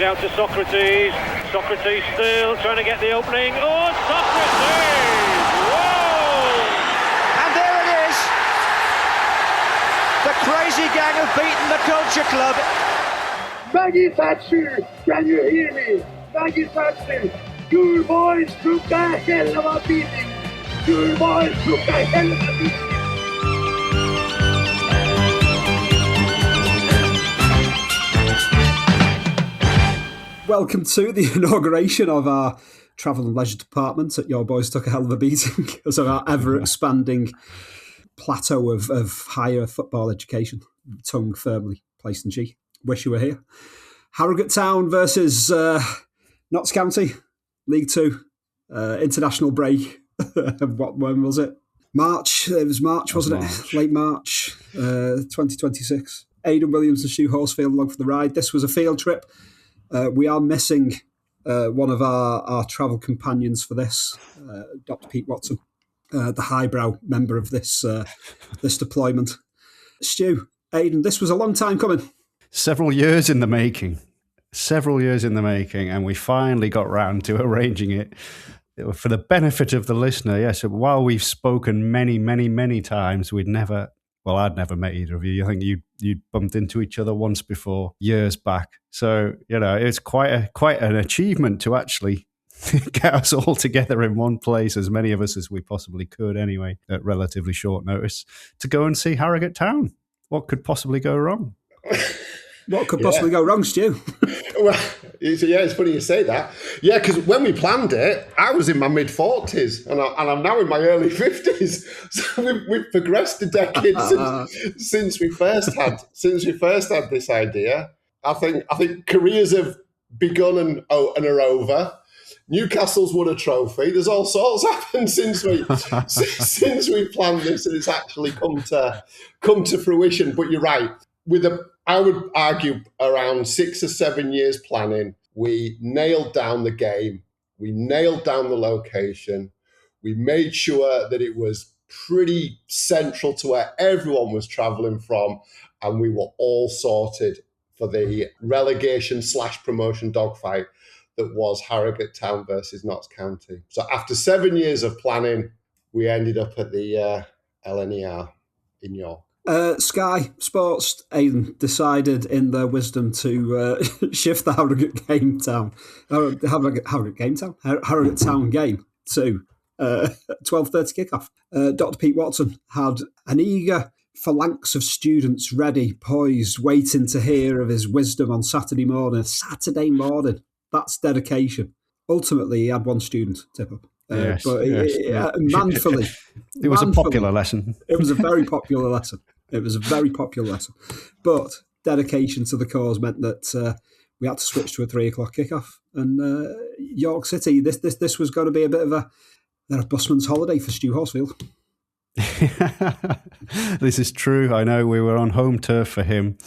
out to Socrates. Socrates still trying to get the opening. Oh, Socrates! Whoa! And there it is. The crazy gang have beaten the Culture Club. Maggie Thatcher, can you hear me? Maggie Thatcher, your boys took the hell of a beating. Your boys took the hell of a beating. Welcome to the inauguration of our travel and leisure department at Your Boys Took a Hell of a Beating as of our ever-expanding plateau of higher football education, tongue firmly placed in G. Wish you were here. Harrogate Town versus Notts County, League Two, international break. When was it? March. It was March, wasn't it? Late March, 2026. Aidan Williams and Stu Horsfield along for the ride. This was a field trip. We are missing one of our travel companions for this, Dr. Pete Watson, the highbrow member of this deployment. Stu, Aidan, this was a long time coming. Several years in the making, and we finally got round to arranging it for the benefit of the listener. Yes, while we've spoken many times, I'd never met either of you. I think you'd bumped into each other once before, years back. So, it's quite an achievement to actually get us all together in one place, as many of us as we possibly could anyway, at relatively short notice, to go and see Harrogate Town. What could possibly go wrong? What could possibly go wrong, Stu? Well, it's funny you say that. Yeah, because when we planned it, I was in my mid-40s and I'm now in my early 50s. So we've progressed a decade since we first had this idea. I think careers have begun and are over. Newcastle's won a trophy. There's all sorts happened since we planned this, and it's actually come to fruition. But you're right. I would argue around 6 or 7 years planning, we nailed down the game, we nailed down the location, we made sure that it was pretty central to where everyone was travelling from, and we were all sorted for the relegation/promotion dogfight that was Harrogate Town versus Notts County. So after 7 years of planning, we ended up at the LNER in York. Sky Sports, Aidan, decided in their wisdom to shift the Harrogate Harrogate Town game to 12:30 kickoff. Dr. Pete Watson had an eager phalanx of students ready, poised, waiting to hear of his wisdom on Saturday morning. That's dedication. Ultimately, he had one student tip up. Yes. Manfully. It was a popular lesson. It was a very popular lesson. But dedication to the cause meant that we had to switch to a 3 o'clock kickoff. And York City, this was going to be a bit of a busman's holiday for Stu Horsfield. This is true. I know we were on home turf for him.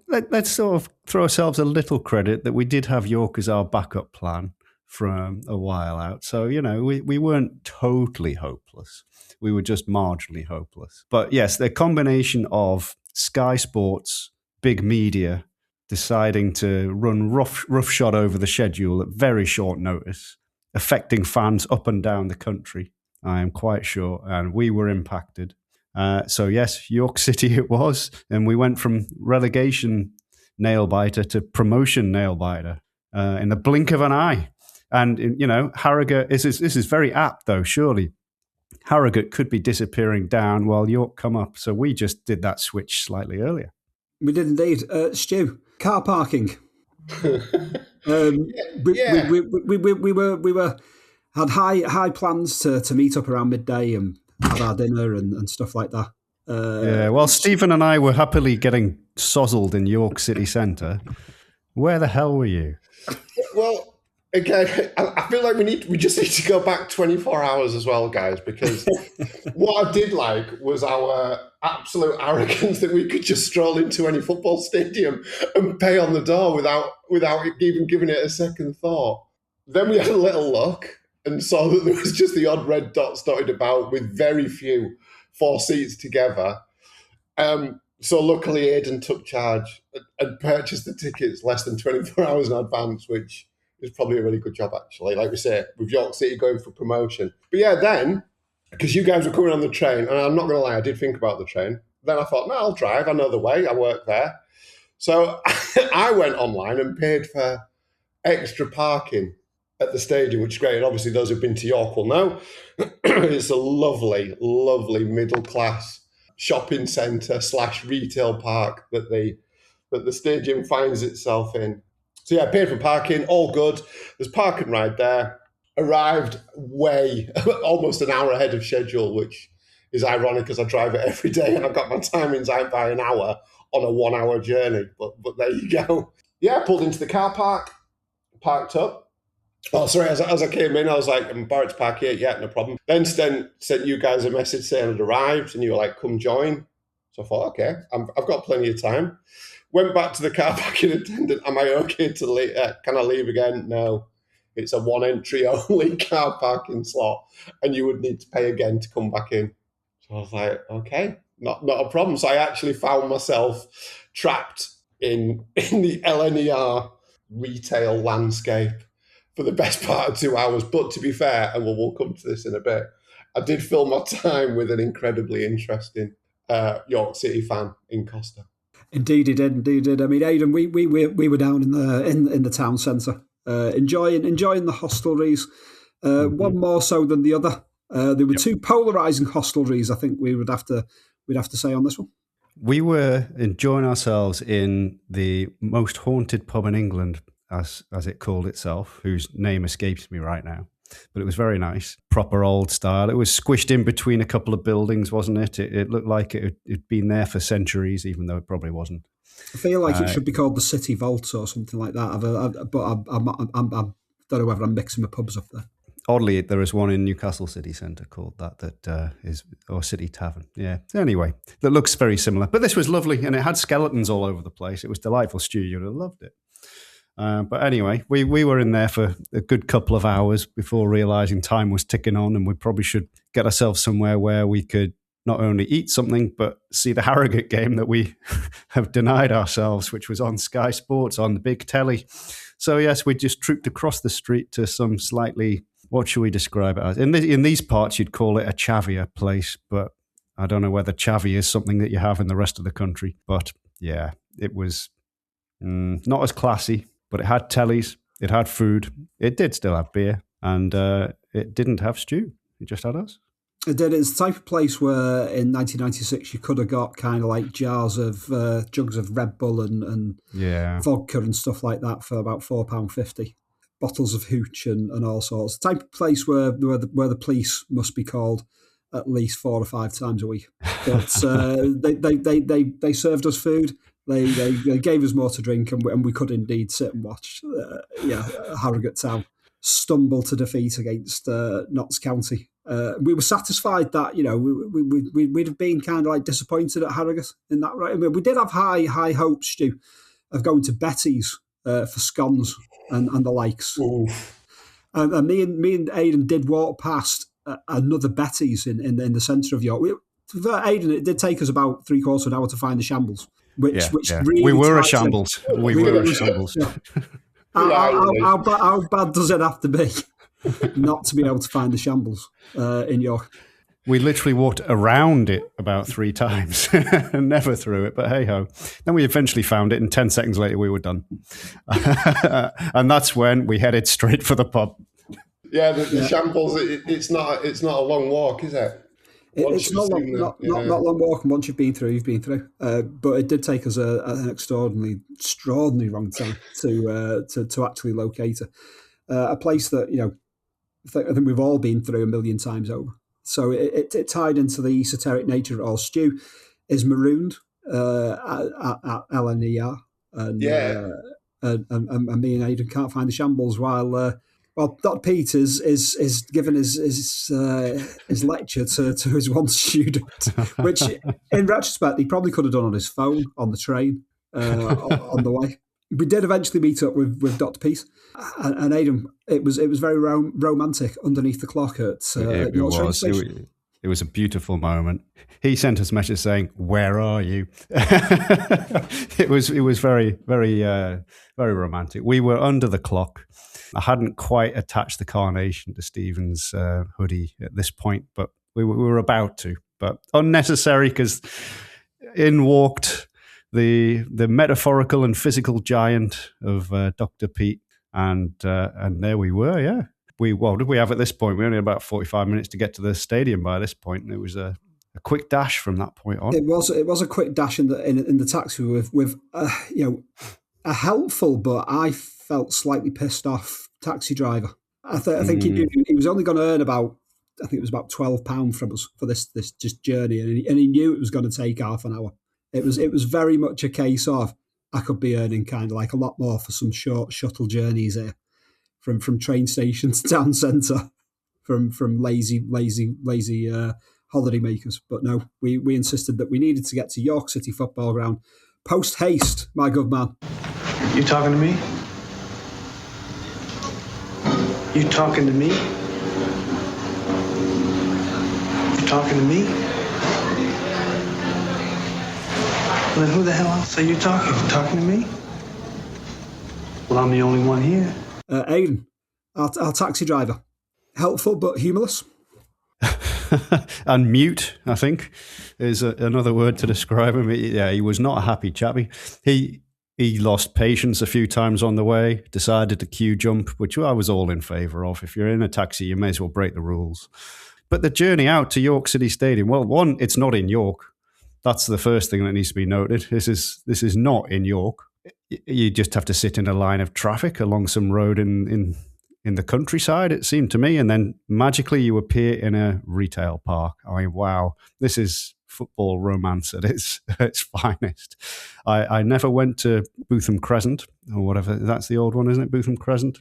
Let's sort of throw ourselves a little credit that we did have York as our backup plan from a while out. So, we weren't totally hopeless. We were just marginally hopeless. But yes, the combination of Sky Sports, big media, deciding to run roughshod over the schedule at very short notice, affecting fans up and down the country, I am quite sure, and we were impacted. So yes, York City it was, and we went from relegation nail-biter to promotion nail-biter in the blink of an eye. And, Harrogate, this is very apt, though, surely. Harrogate could be disappearing down while York come up. So we just did that switch slightly earlier. We did indeed. Stu, car parking. We had high plans to meet up around midday and have our dinner and stuff like that. Well, Stephen and I were happily getting sozzled in York City Centre. Where the hell were you? Well, again, I feel like we just need to go back 24 hours as well, guys, because what I did like was our absolute arrogance that we could just stroll into any football stadium and pay on the door without even giving it a second thought. Then we had a little look and saw that there was just the odd red dots dotted about with very few 4 seats together. So luckily, Aidan took charge and purchased the tickets less than 24 hours in advance, which is probably a really good job, actually. Like we say, with York City going for promotion. But yeah, then, because you guys were coming on the train, and I'm not going to lie, I did think about the train. Then I thought, no, I'll drive. I know the way. I work there. So I went online and paid for extra parking at the stadium, which is great. And obviously, those who've been to York will know. It's a lovely, lovely middle-class shopping centre / retail park that the stadium finds itself in. So yeah, paid for parking, all good. There's park and ride there. Arrived way, almost an hour ahead of schedule, which is ironic because I drive it every day and I've got my timings out by an hour on a 1 hour journey. But there you go. Yeah, pulled into the car park, parked up. Oh, sorry, as I came in, I was like, I'm about to park here. Yeah, no problem. Then sent you guys a message saying I'd arrived and you were like, come join. So I thought, okay, I've got plenty of time. Went back to the car parking attendant. Am I okay to leave? Can I leave again? No. It's a one entry only car parking slot and you would need to pay again to come back in. So I was like, okay, not a problem. So I actually found myself trapped in the LNER retail landscape for the best part of 2 hours. But to be fair, and we'll come to this in a bit, I did fill my time with an incredibly interesting York City fan in Costa. Indeed, he did. Indeed, he did. I mean, Aidan, we were down in the town centre, enjoying the hostelries. One more so than the other. There were two polarising hostelries. I think we'd have to say on this one. We were enjoying ourselves in the most haunted pub in England, as it called itself, whose name escapes me right now. But it was very nice, proper old style. It was squished in between a couple of buildings, wasn't it? It looked like it'd been there for centuries, even though it probably wasn't. I feel like it should be called the City Vault or something like that. But I don't know whether I'm mixing my pubs up there. Oddly, there is one in Newcastle City Centre called that is, or City Tavern. Yeah. Anyway, that looks very similar. But this was lovely, and it had skeletons all over the place. It was delightful. Stu, you'd have loved it. But anyway, we were in there for a good couple of hours before realising time was ticking on, and we probably should get ourselves somewhere where we could not only eat something, but see the Harrogate game that we have denied ourselves, which was on Sky Sports on the big telly. So yes, we just trooped across the street to some slightly, what should we describe it as? In these parts, you'd call it a chavia place, but I don't know whether chavia is something that you have in the rest of the country. But yeah, it was not as classy. But it had tellies, it had food, it did still have beer, and it didn't have stew. It just had us. It did. It's the type of place where in 1996 you could have got kind of like jugs of Red Bull and vodka and stuff like that for about £4.50. Bottles of hooch and all sorts. The type of place where the police must be called at least 4 or 5 times a week. But they served us food. They gave us more to drink, and we could indeed sit and watch. Harrogate Town stumble to defeat against Notts County. We were satisfied that we'd have been kind of like disappointed at Harrogate in that. Right, I mean, we did have high hopes, Stu, of going to Betty's for scones and the likes. And me and Aidan did walk past another Betty's in the centre of York. For Aidan, it did take us about 3/4 of an hour to find the Shambles. Which really we were a shambles. We were a shambles. Yeah. How bad does it have to be not to be able to find the Shambles in York? We literally walked around it about 3 times and never through it, but hey-ho. Then we eventually found it, and 10 seconds later we were done. And that's when we headed straight for the pub. Yeah, the Shambles, it's not a long walk, is it? It's not long walk, and once you've been through. But it did take us an extraordinarily long time to actually locate it. A place that I think we've all been through a million times over. So it tied into the esoteric nature of it all. Stu is marooned at LNER, and me and Aidan can't find the Shambles while Dr. Pete is giving his lecture to his one student, which in retrospect he probably could have done on his phone on the train on the way. We did eventually meet up with Dr. Pete and Aidan. It was very romantic underneath the clock at York Train Station. It was a beautiful moment. He sent us a message saying, "Where are you?" It was very, very, very romantic. We were under the clock. I hadn't quite attached the carnation to Steven's hoodie at this point, but we were about to. But unnecessary, because in walked the metaphorical and physical giant of Dr. Pete, and there we were. Yeah. What did we have at this point? We only had about 45 minutes to get to the stadium by this point, and it was a quick dash from that point on. It was a quick dash in the taxi with a helpful, but I felt slightly pissed off taxi driver. I think he was only going to earn about £12 from us for this just journey, and he knew it was going to take half an hour. It was very much a case of I could be earning kind of like a lot more for some short shuttle journeys here. From train station to town centre, from lazy holiday makers. But no, we insisted that we needed to get to York City Football Ground post haste, my good man. You talking to me? You talking to me? You talking to me? Well, then who the hell else are you talking? You talking to me? Well, I'm the only one here. Aidan, our taxi driver. Helpful but humorless. And mute, I think, is another word to describe him. He was not a happy chappy. He lost patience a few times on the way, decided to queue jump, which I was all in favour of. If you're in a taxi, you may as well break the rules. But the journey out to York City Stadium, well, one, it's not in York. That's the first thing that needs to be noted. This is not in York. You just have to sit in a line of traffic along some road in the countryside, it seemed to me, and then magically you appear in a retail park. I mean, wow, this is football romance at its finest. I never went to Bootham Crescent, or whatever, that's the old one, isn't it, Bootham Crescent?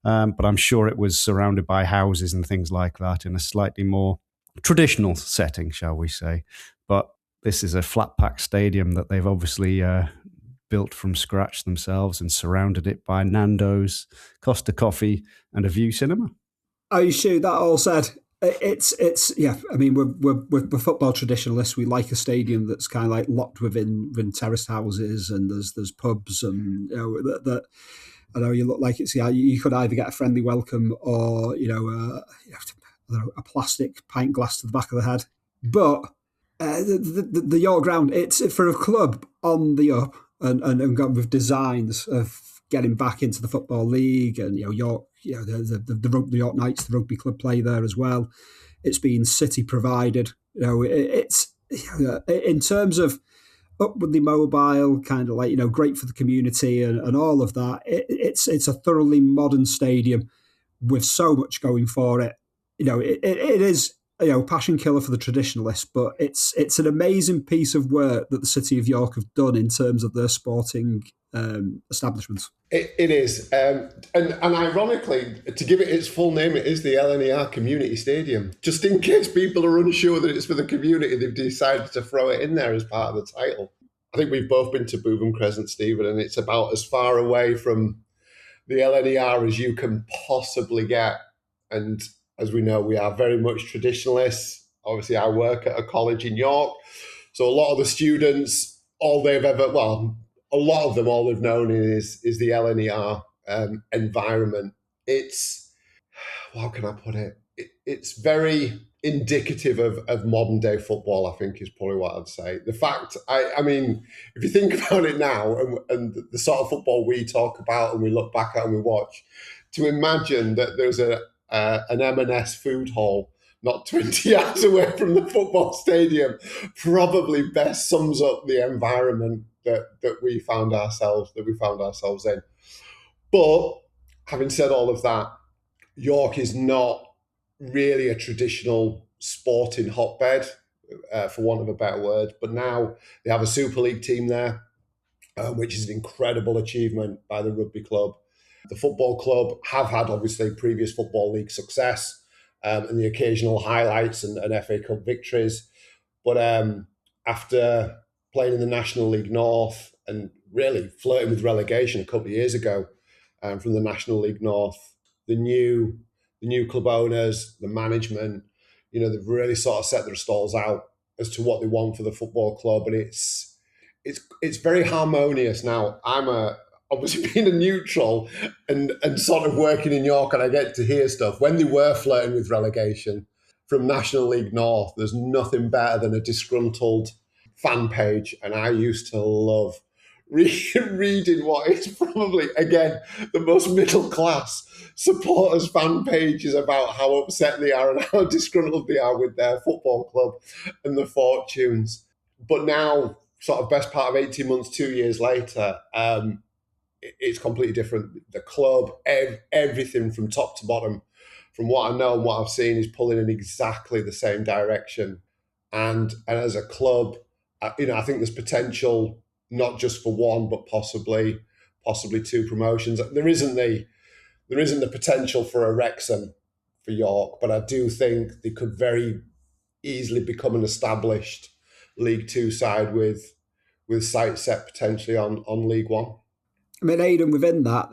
But I'm sure it was surrounded by houses and things like that in a slightly more traditional setting, shall we say. But this is a flat-pack stadium that they've obviously built from scratch themselves and surrounded it by Nando's, Costa Coffee, and a View Cinema. Oh, you shoot. That all said, it's yeah. I mean, we're football traditionalists. We like a stadium that's kind of like locked within terraced houses, and there's pubs, and that. I know you look like it's you could either get a friendly welcome or a plastic pint glass to the back of the head. But the York Ground, it's for a club on the up. And got with designs of getting back into the Football League, and York, the York Knights, the rugby club, play there as well. It's been city provided. It's in terms of upwardly mobile, kind of like great for the community and all of that. It's a thoroughly modern stadium with so much going for it. It is. Passion killer for the traditionalists, but it's an amazing piece of work that the City of York have done in terms of their sporting establishments. It is. And ironically, to give it its full name, it is the LNER Community Stadium. Just in case people are unsure that it's for the community, they've decided to throw it in there as part of the title. I think we've both been to Bootham Crescent, Stephen, and it's about as far away from the LNER as you can possibly get. And as we know, we are very much traditionalists. Obviously, I work at a college in York. So a lot of the students, all they've known is the LNER environment. It's, how can I put it? It's very indicative of modern day football, I think, is probably what I'd say. The fact, I mean, if you think about it now and the sort of football we talk about and we look back at and we watch, to imagine that there's an M&S food hall not 20 yards away from the football stadium probably best sums up the environment that we found ourselves in. But having said all of that, York is not really a traditional sporting hotbed, for want of a better word. But now they have a Super League team there, which is an incredible achievement by the rugby club. The football club have had, obviously, previous Football League success and the occasional highlights and FA Cup victories. But after playing in the National League North and really flirting with relegation a couple of years ago from the National League North, the new club owners, the management, They've really sort of set their stalls out as to what they want for the football club, and it's very harmonious now. Obviously being a neutral and sort of working in York, and I get to hear stuff when they were flirting with relegation from National League North. There's nothing better than a disgruntled fan page, and I used to love reading what is probably, again, the most middle class supporters fan pages about how upset they are and how disgruntled they are with their football club and the fortunes. But now, sort of best part of 18 months, 2 years later, it's completely different. The club, everything from top to bottom, from what I know and what I've seen, is pulling in exactly the same direction. And as a club, I think there's potential not just for one, but possibly 2 promotions. There isn't the potential for a Wrexham for York, but I do think they could very easily become an established League Two side with sights set potentially on League One. I mean, Aidan, within that,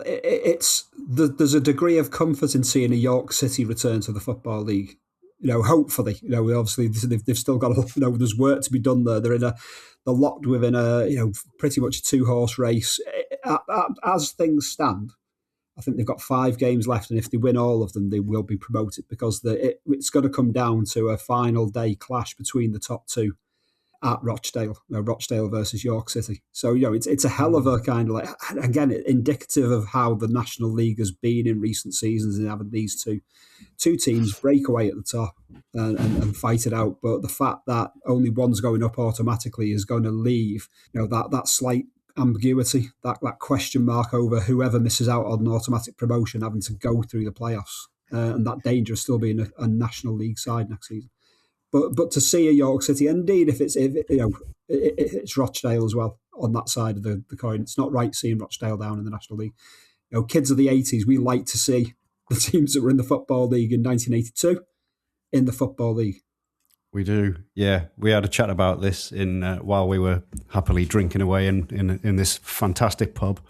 there's a degree of comfort in seeing a York City return to the Football League. Hopefully, obviously they've still got there's work to be done there. They're locked within a pretty much a 2-horse race. As things stand, I think they've got 5 games left, and if they win all of them, they will be promoted, because it's got to come down to a final day clash between the top 2 at Rochdale, Rochdale versus York City. So, it's a hell of a kind of again, indicative of how the National League has been in recent seasons, and having these two teams break away at the top and fight it out. But the fact that only one's going up automatically is going to leave, that slight ambiguity, that question mark over whoever misses out on an automatic promotion having to go through the playoffs, and that danger of still being a National League side next season. But to see a York City, indeed, if it's Rochdale as well on that side of the coin, it's not right seeing Rochdale down in the National League. Kids of the 80s, we like to see the teams that were in the Football League in 1982 in the Football League. We do, yeah. We had a chat about this while we were happily drinking away in this fantastic pub,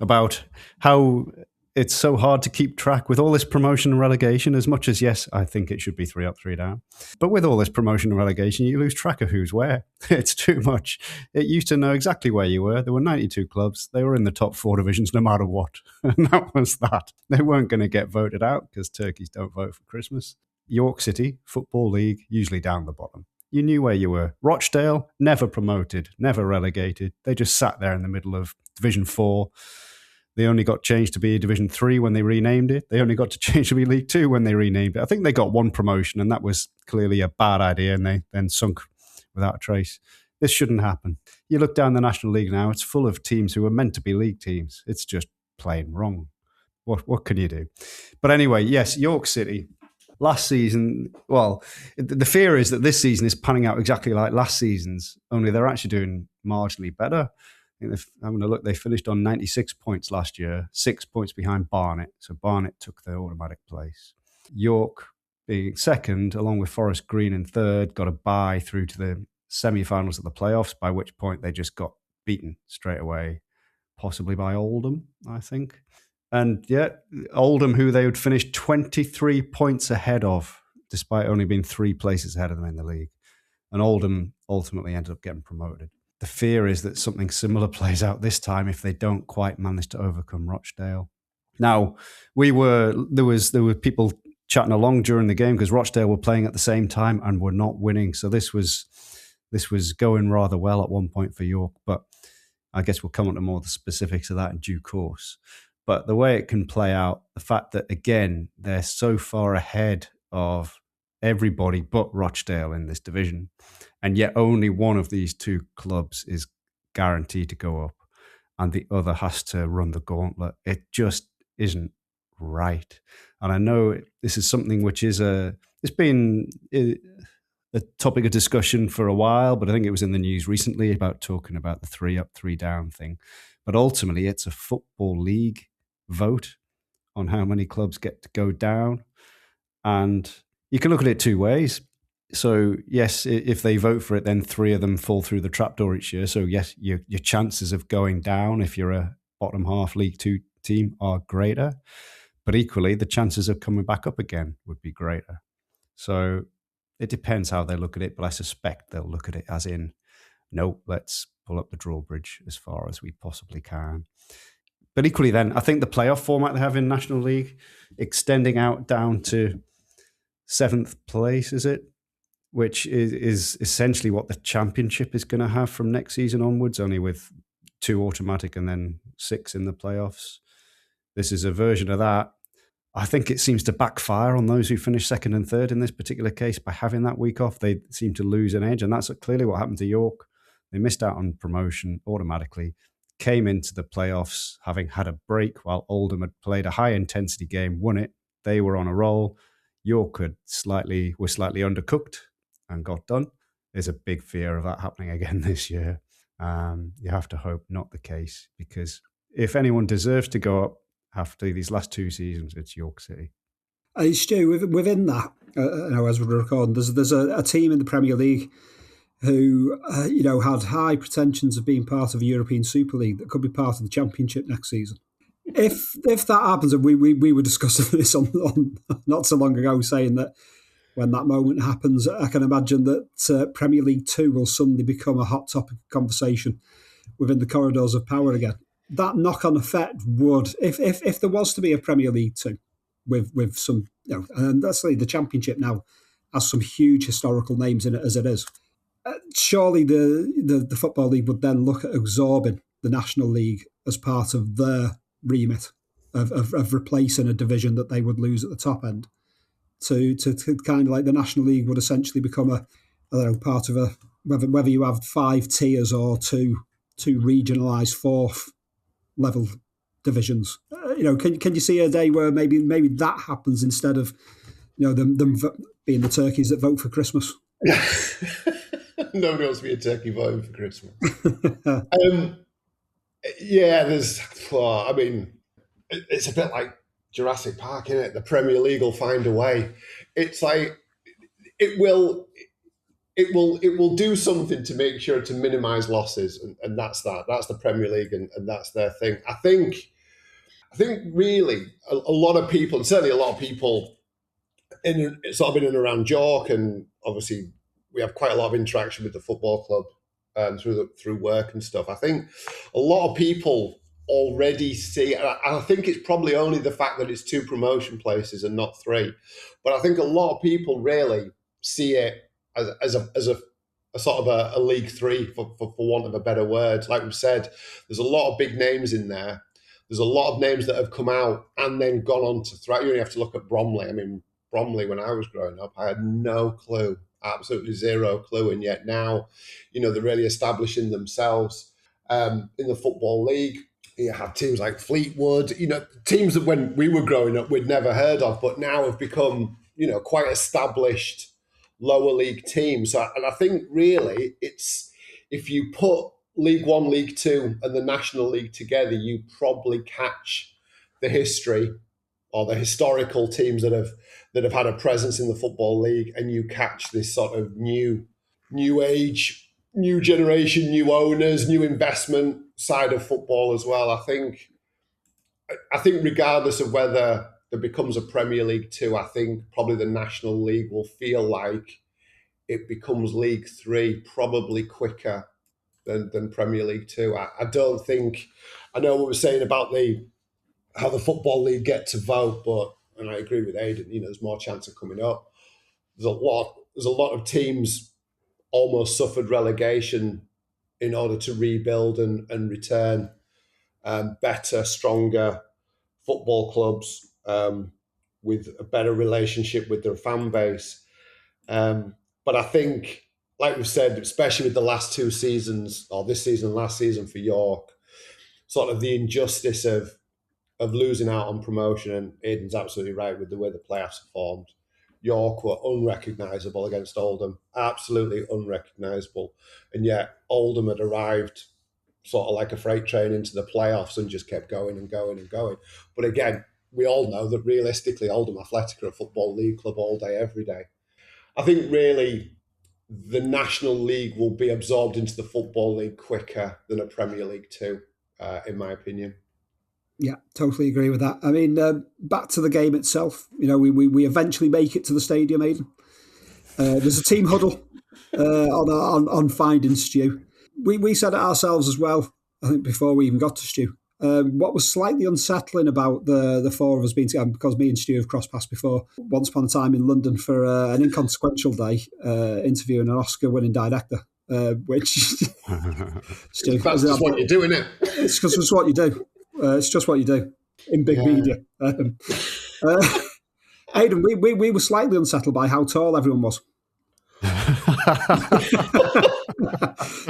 about how it's so hard to keep track with all this promotion and relegation. As much as, yes, I think it should be 3 up, 3 down, but with all this promotion and relegation, you lose track of who's where. It's too much. It used to know exactly where you were. There were 92 clubs. They were in the top 4 divisions no matter what, and that was that. They weren't going to get voted out because turkeys don't vote for Christmas. York City, Football League, usually down the bottom. You knew where you were. Rochdale, never promoted, never relegated. They just sat there in the middle of Division 4. They only got changed to be Division 3 when they renamed it. They only got to change to be League 2 when they renamed it. I think they got 1 promotion, and that was clearly a bad idea, and they then sunk without a trace. This shouldn't happen. You look down the National League now, it's full of teams who are meant to be league teams. It's just plain wrong. What can you do? But anyway, yes, York City. Last season, well, the fear is that this season is panning out exactly like last season's, only they're actually doing marginally better. I'm going to look, they finished on 96 points last year, 6 points behind Barnet. So Barnet took their automatic place. York being second, along with Forest Green in third, got a bye through to the semi-finals of the playoffs, by which point they just got beaten straight away, possibly by Oldham, I think. And yet, Oldham, who they would finish 23 points ahead of, despite only being 3 places ahead of them in the league. And Oldham ultimately ended up getting promoted. The fear is that something similar plays out this time if they don't quite manage to overcome Rochdale. Now, there were people chatting along during the game because Rochdale were playing at the same time and were not winning. So this was going rather well at one point for York, but I guess we'll come on to more of the specifics of that in due course. But the way it can play out, the fact that, again, they're so far ahead of everybody but Rochdale in this division, and yet only one of these 2 clubs is guaranteed to go up, and the other has to run the gauntlet. It just isn't right. And I know this is something which is it's been a topic of discussion for a while, but I think it was in the news recently about talking about the 3 up, 3 down thing. But ultimately, it's a Football League vote on how many clubs get to go down. And you can look at it 2 ways. So, yes, if they vote for it, then 3 of them fall through the trapdoor each year. So, yes, your chances of going down if you're a bottom half League 2 team are greater. But equally, the chances of coming back up again would be greater. So, It depends how they look at it, but I suspect they'll look at it as in, no, let's pull up the drawbridge as far as we possibly can. But equally then, I think the playoff format they have in National League, extending out down to 7th place, is it? Which is essentially what the Championship is going to have from next season onwards, only with 2 automatic and then 6 in the playoffs. This is a version of that. I think it seems to backfire on those who finish 2nd and 3rd in this particular case. By having that week off, they seem to lose an edge, and that's clearly what happened to York. They missed out on promotion automatically, came into the playoffs having had a break while Oldham had played a high-intensity game, won it. They were on a roll. York were slightly undercooked and got done. There's a big fear of that happening again this year. You have to hope not the case, because if anyone deserves to go up after these last 2 seasons, it's York City. Stu, within that, as we're recording, there's a team in the Premier League who had high pretensions of being part of the European Super League that could be part of the Championship next season. If that happens, and we were discussing this on not so long ago, saying that when that moment happens, I can imagine that Premier League 2 will suddenly become a hot topic of conversation within the corridors of power again. That knock-on effect would, if there was to be a Premier League 2 with some, and that's the Championship now has some huge historical names in it as it is. Surely the Football League would then look at absorbing the National League as part of their remit of replacing a division that they would lose at the top end. To kind of like the National League would essentially become part of a, whether you have 5 tiers or two regionalised 4th level divisions. Can you see a day where maybe that happens instead of them being the turkeys that vote for Christmas? Nobody wants to be a turkey voting for Christmas. It's a bit like Jurassic Park, isn't it? The Premier League will find a way. It's like it will do something to make sure to minimise losses, and that's that. That's the Premier League, and that's their thing. I think really a lot of people, and certainly a lot of people in and around York, and obviously we have quite a lot of interaction with the football club through work and stuff. I think a lot of people already see, and I think it's probably only the fact that it's 2 promotion places and not 3, but I think a lot of people really see it as a sort of a League 3 for want of a better word. Like we've said, there's a lot of big names in there. There's a lot of names that have come out and then gone on to thrive. You only have to look at Bromley. I mean, Bromley, when I was growing up, I had no clue, absolutely zero clue. And yet now, they're really establishing themselves in the Football League. You have teams like Fleetwood, teams that when we were growing up, we'd never heard of, but now have become, quite established lower league teams. And I think really it's, if you put League 1, League 2 and the National League together, you probably catch the history or the historical teams that have had a presence in the Football League, and you catch this sort of new age, new generation, new owners, new investment side of football as well. I think regardless of whether there becomes a Premier League 2, I think probably the National League will feel like it becomes League 3 probably quicker than Premier League 2. I don't think, I know what we were saying about how the Football League get to vote, and I agree with Aidan, there's more chance of coming up. There's a lot of teams almost suffered relegation in order to rebuild and return better, stronger football clubs with a better relationship with their fan base. But I think, like we've said, especially with the last 2 seasons, or this season and last season for York, sort of the injustice of losing out on promotion, and Aidan's absolutely right with the way the playoffs are formed. York were unrecognisable against Oldham, absolutely unrecognisable. And yet Oldham had arrived sort of like a freight train into the playoffs and just kept going and going and going. But again, we all know that realistically Oldham Athletic are a Football League club all day, every day. I think really the National League will be absorbed into the Football League quicker than a Premier League 2, in my opinion. Yeah, totally agree with that. I mean, back to the game itself. We eventually make it to the stadium, Aidan. There's a team huddle on finding Stu. We said it ourselves as well, I think, before we even got to Stu. What was slightly unsettling about the four of us being together, because me and Stu have crossed paths before, once upon a time in London for an inconsequential day, interviewing an Oscar-winning director, which... Stu, that's just what you do, isn't it? It's just what you do. It's just what you do in big media. Aidan, we were slightly unsettled by how tall everyone was.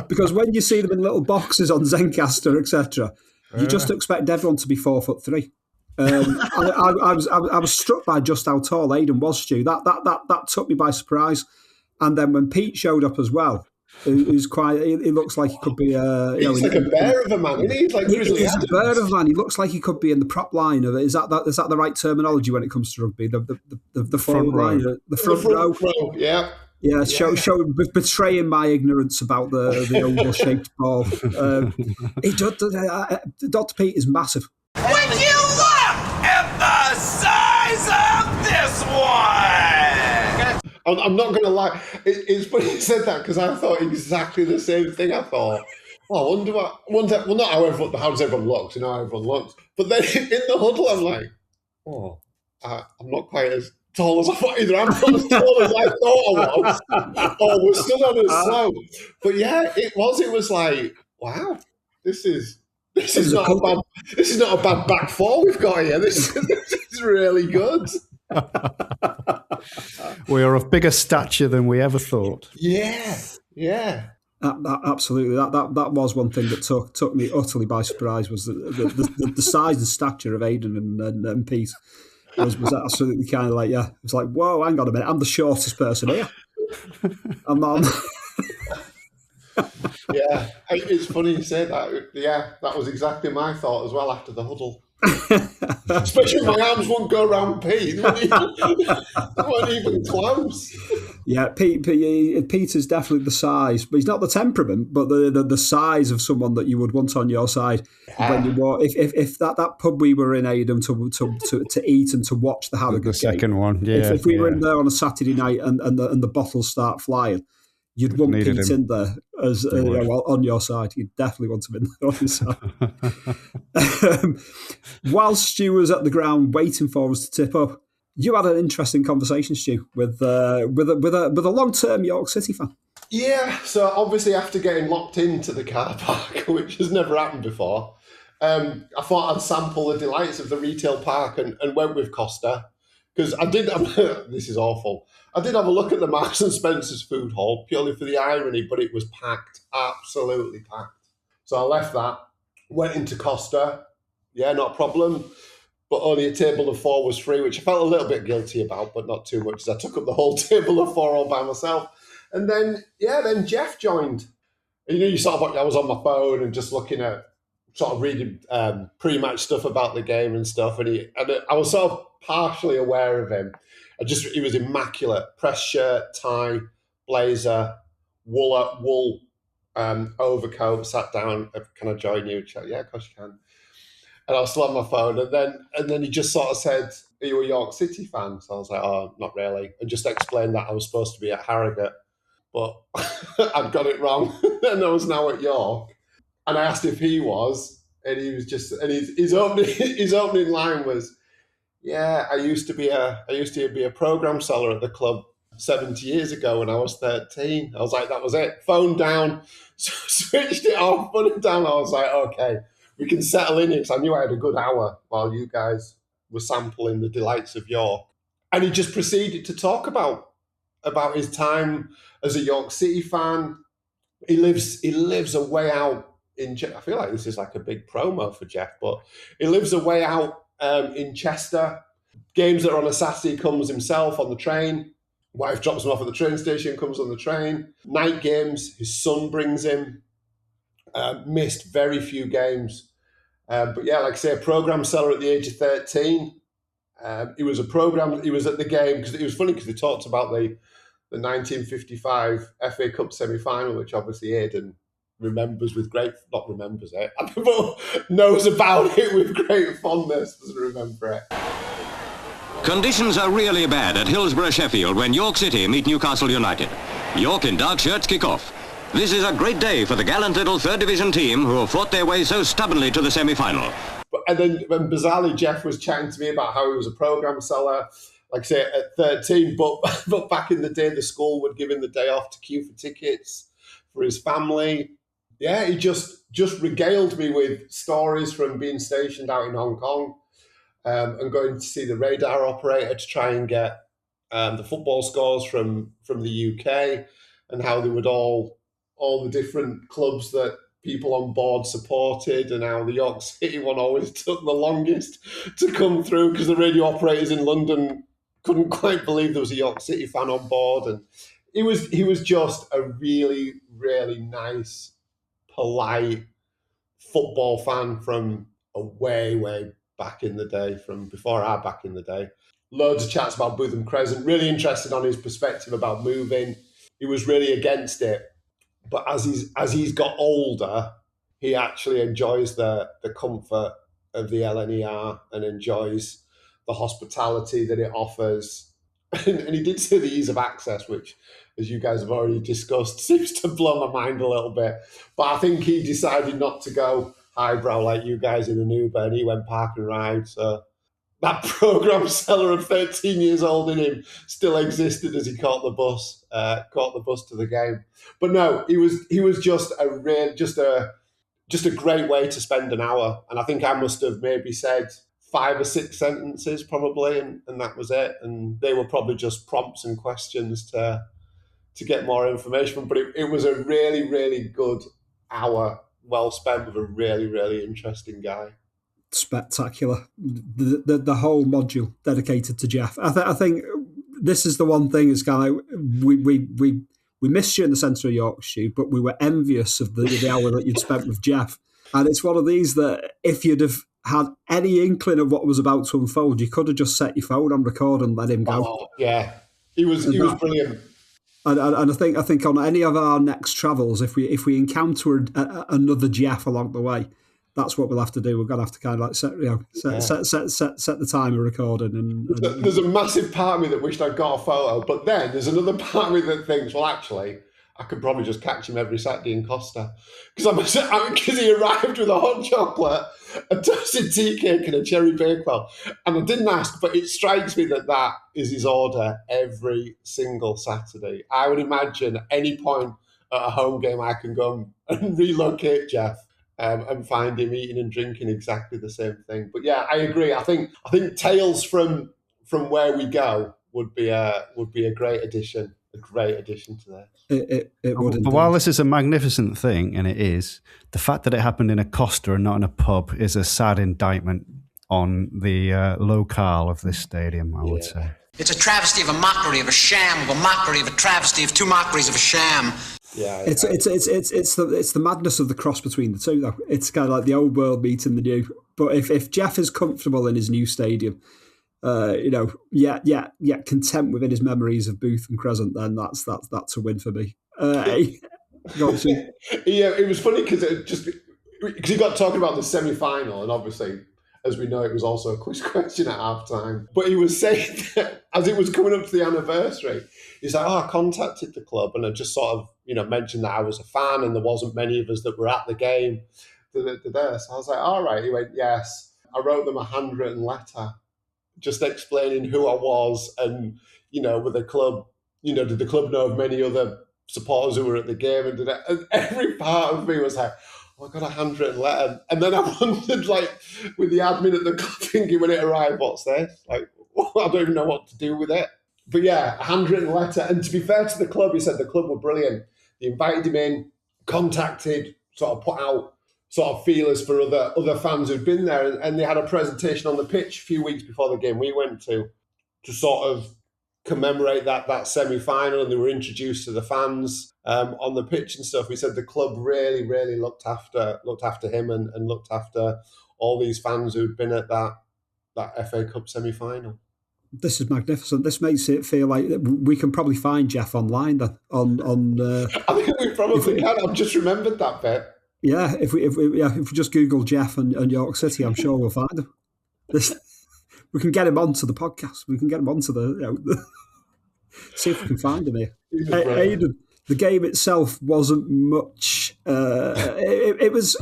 Because when you see them in little boxes on Zencaster, etc., you just expect everyone to be 4'3". I was struck by just how tall Aidan was, Stu. That took me by surprise. And then when Pete showed up as well, he's quite. He looks like he could be. He's like a bear of a man, isn't he? He's like he's a bear of a man. He looks like he could be in the prop line of it. Is that the right terminology when it comes to rugby? The front line, the front row. Yeah. Yeah, betraying my ignorance about the oval-shaped ball. Dr. Pete is massive. Would you look at the size of this one? I'm not going to lie. It's funny you said that, because I thought exactly the same thing. I thought, I wonder what... Well, not how does everyone look, how everyone looks. But then in the huddle, I'm like, I'm not quite as tall as I thought either. I'm not as tall as I thought I was. We're still on a slope. But yeah, it was like, wow, this is not a bad back four we've got here. This is really good. We are of bigger stature than we ever thought. Yeah. Absolutely. That was one thing that took me utterly by surprise, was the size and stature of Aidan and Pete. Was absolutely kind of like, it was like, whoa, hang on a minute, I'm the shortest person here. I'm not. Yeah, it's funny you say that. Yeah, that was exactly my thought as well after the huddle. Especially my arms won't go around Pete. They weren't even close. Yeah, Pete is definitely the size, but he's not the temperament, but the size of someone that you would want on your side. Yeah. When you walk, if that pub we were in, Aidan, to eat and to watch the Harrogate the second game, one, yeah. If we were in there on a Saturday night and the bottles start flying, you'd want Pete in there as on your side. You'd definitely want him in there on your side. Whilst Stu was at the ground waiting for us to tip up, you had an interesting conversation, Stu, with a long-term York City fan. Yeah, so obviously after getting locked into the car park, which has never happened before, I thought I'd sample the delights of the retail park and went with Costa. Because I did, this is awful, I did have a look at the Marks and Spencer's food hall, purely for the irony, but it was packed, absolutely packed. So I left that, went into Costa, not a problem, but only a table of four was free, which I felt a little bit guilty about, but not too much, as I took up the whole table of four all by myself. And then Jeff joined. And, you sort of, I was on my phone and just looking at, sort of reading pre-match stuff about the game and stuff, and I was sort of partially aware of him. He was immaculate. Press shirt, tie, blazer, wool overcoat, sat down, can I join you? Yeah, of course you can. And I was still on my phone, and then he just sort of said, are you a York City fan? So I was like, oh, not really. And just explained that I was supposed to be at Harrogate, but I'd got it wrong, and I was now at York. And I asked if he was, and he was just, and his opening line was, yeah, I used to be a program seller at the club 70 years ago when I was 13. I was like, that was it. Phone down, switched it off, put it down. I was like, okay, we can settle in here, because I knew I had a good hour while you guys were sampling the delights of York. And he just proceeded to talk about his time as a York City fan. He lives a way out in. I feel like this is like a big promo for Jeff, but he lives a way out in Chester. Games that are on a Saturday, comes himself on the train. Wife drops him off at the train station, comes on the train. Night games, his son brings him. Missed very few games. But yeah, like I say, a programme seller at the age of 13. He was at the game, because it was funny because they talked about the 1955 FA Cup semi-final, which obviously Aidan knows about it with great fondness, doesn't remember it. Conditions are really bad at Hillsborough Sheffield when York City meet Newcastle United. York in dark shirts kick off. This is a great day for the gallant little third division team who have fought their way so stubbornly to the semi-final. And then when bizarrely Jeff was chatting to me about how he was a programme seller, like I say, at 13, but back in the day, the school would give him the day off to queue for tickets for his family. Yeah, he just regaled me with stories from being stationed out in Hong Kong and going to see the radar operator to try and get the football scores from the UK, and how they would all the different clubs that people on board supported, and how the York City one always took the longest to come through because the radio operators in London couldn't quite believe there was a York City fan on board. And he was just a really, really nice, polite football fan from a way back in the day, from before our back in the day. Loads of chats about Bootham Crescent, really interested on his perspective about moving. He was really against it. But as he's got older, he actually enjoys the comfort of the LNER and enjoys the hospitality that it offers. And he did say the ease of access, which, as you guys have already discussed, seems to blow my mind a little bit. But I think he decided not to go highbrow like you guys in an Uber, and he went park and ride. So that programme seller of 13 years old in him still existed as he caught the bus to the game. But no, he was just a great way to spend an hour. And I think I must have maybe said 5 or 6 sentences probably, and that was it. And they were probably just prompts and questions to get more information. But it was a really, really good hour well spent with a really, really interesting guy. Spectacular. The whole module dedicated to Jeff. I think this is the one thing is kind of we missed you in the centre of Yorkshire, but we were envious of the hour that you'd spent with Jeff. And it's one of these that if you'd have had any inkling of what was about to unfold, you could have just set your phone on record and let him go. Oh, yeah, he was brilliant. And I think on any of our next travels, if we encounter another Jeff along the way, that's what we'll have to do. We're going to have to kind of like set the timer recording. And there's a massive part of me that wished I'd got a photo, but then there's another part of me that thinks, well, actually, I could probably just catch him every Saturday in Costa, because he arrived with a hot chocolate, a toasted tea cake, and a cherry bakewell, and I didn't ask, but it strikes me that is his order every single Saturday. I would imagine at any point at a home game, I can go and relocate Jeff. And find him eating and drinking exactly the same thing. But yeah, I agree. I think tales from where we go would be a great addition. A great addition to this. It would. But while this is a magnificent thing, and it is, the fact that it happened in a Costa and not in a pub is a sad indictment on the locale of this stadium, I would say. It's a travesty of a mockery of a sham of a mockery of a travesty of two mockeries of a sham. Yeah, it's the madness of the cross between the two, though. It's kind of like the old world meeting the new. But if Jeff is comfortable in his new stadium, content within his memories of Bootham Crescent, then that's a win for me. It was funny because he got talking about the semi-final, and obviously, as we know, it was also a quiz question at half-time. But he was saying that as it was coming up to the anniversary, he's like, I contacted the club and I just sort of, mentioned that I was a fan and there wasn't many of us that were at the game. So I was like, all right. He went, yes. I wrote them a handwritten letter just explaining who I was and, with the club, did the club know of many other supporters who were at the game? And every part of me was like, I got a handwritten letter. And then I wondered, with the admin at the club thinking when it arrived, what's this? I don't even know what to do with it. But yeah, a handwritten letter. And to be fair to the club, he said the club were brilliant. They invited him in, contacted, sort of put out sort of feelers for other fans who'd been there. And they had a presentation on the pitch a few weeks before the game we went to sort of commemorate that semi-final, and they were introduced to the fans on the pitch and stuff. He said the club really, really looked after him and looked after all these fans who'd been at that FA Cup semi-final. This is magnificent. This makes it feel like we can probably find Jeff online then. I think we probably can. I've just remembered that bit. Yeah, if we just Google Jeff and York City, I'm sure we'll find him. We can get him onto the podcast. We can get him onto see if we can find him here. Aidan, the game itself wasn't much. It was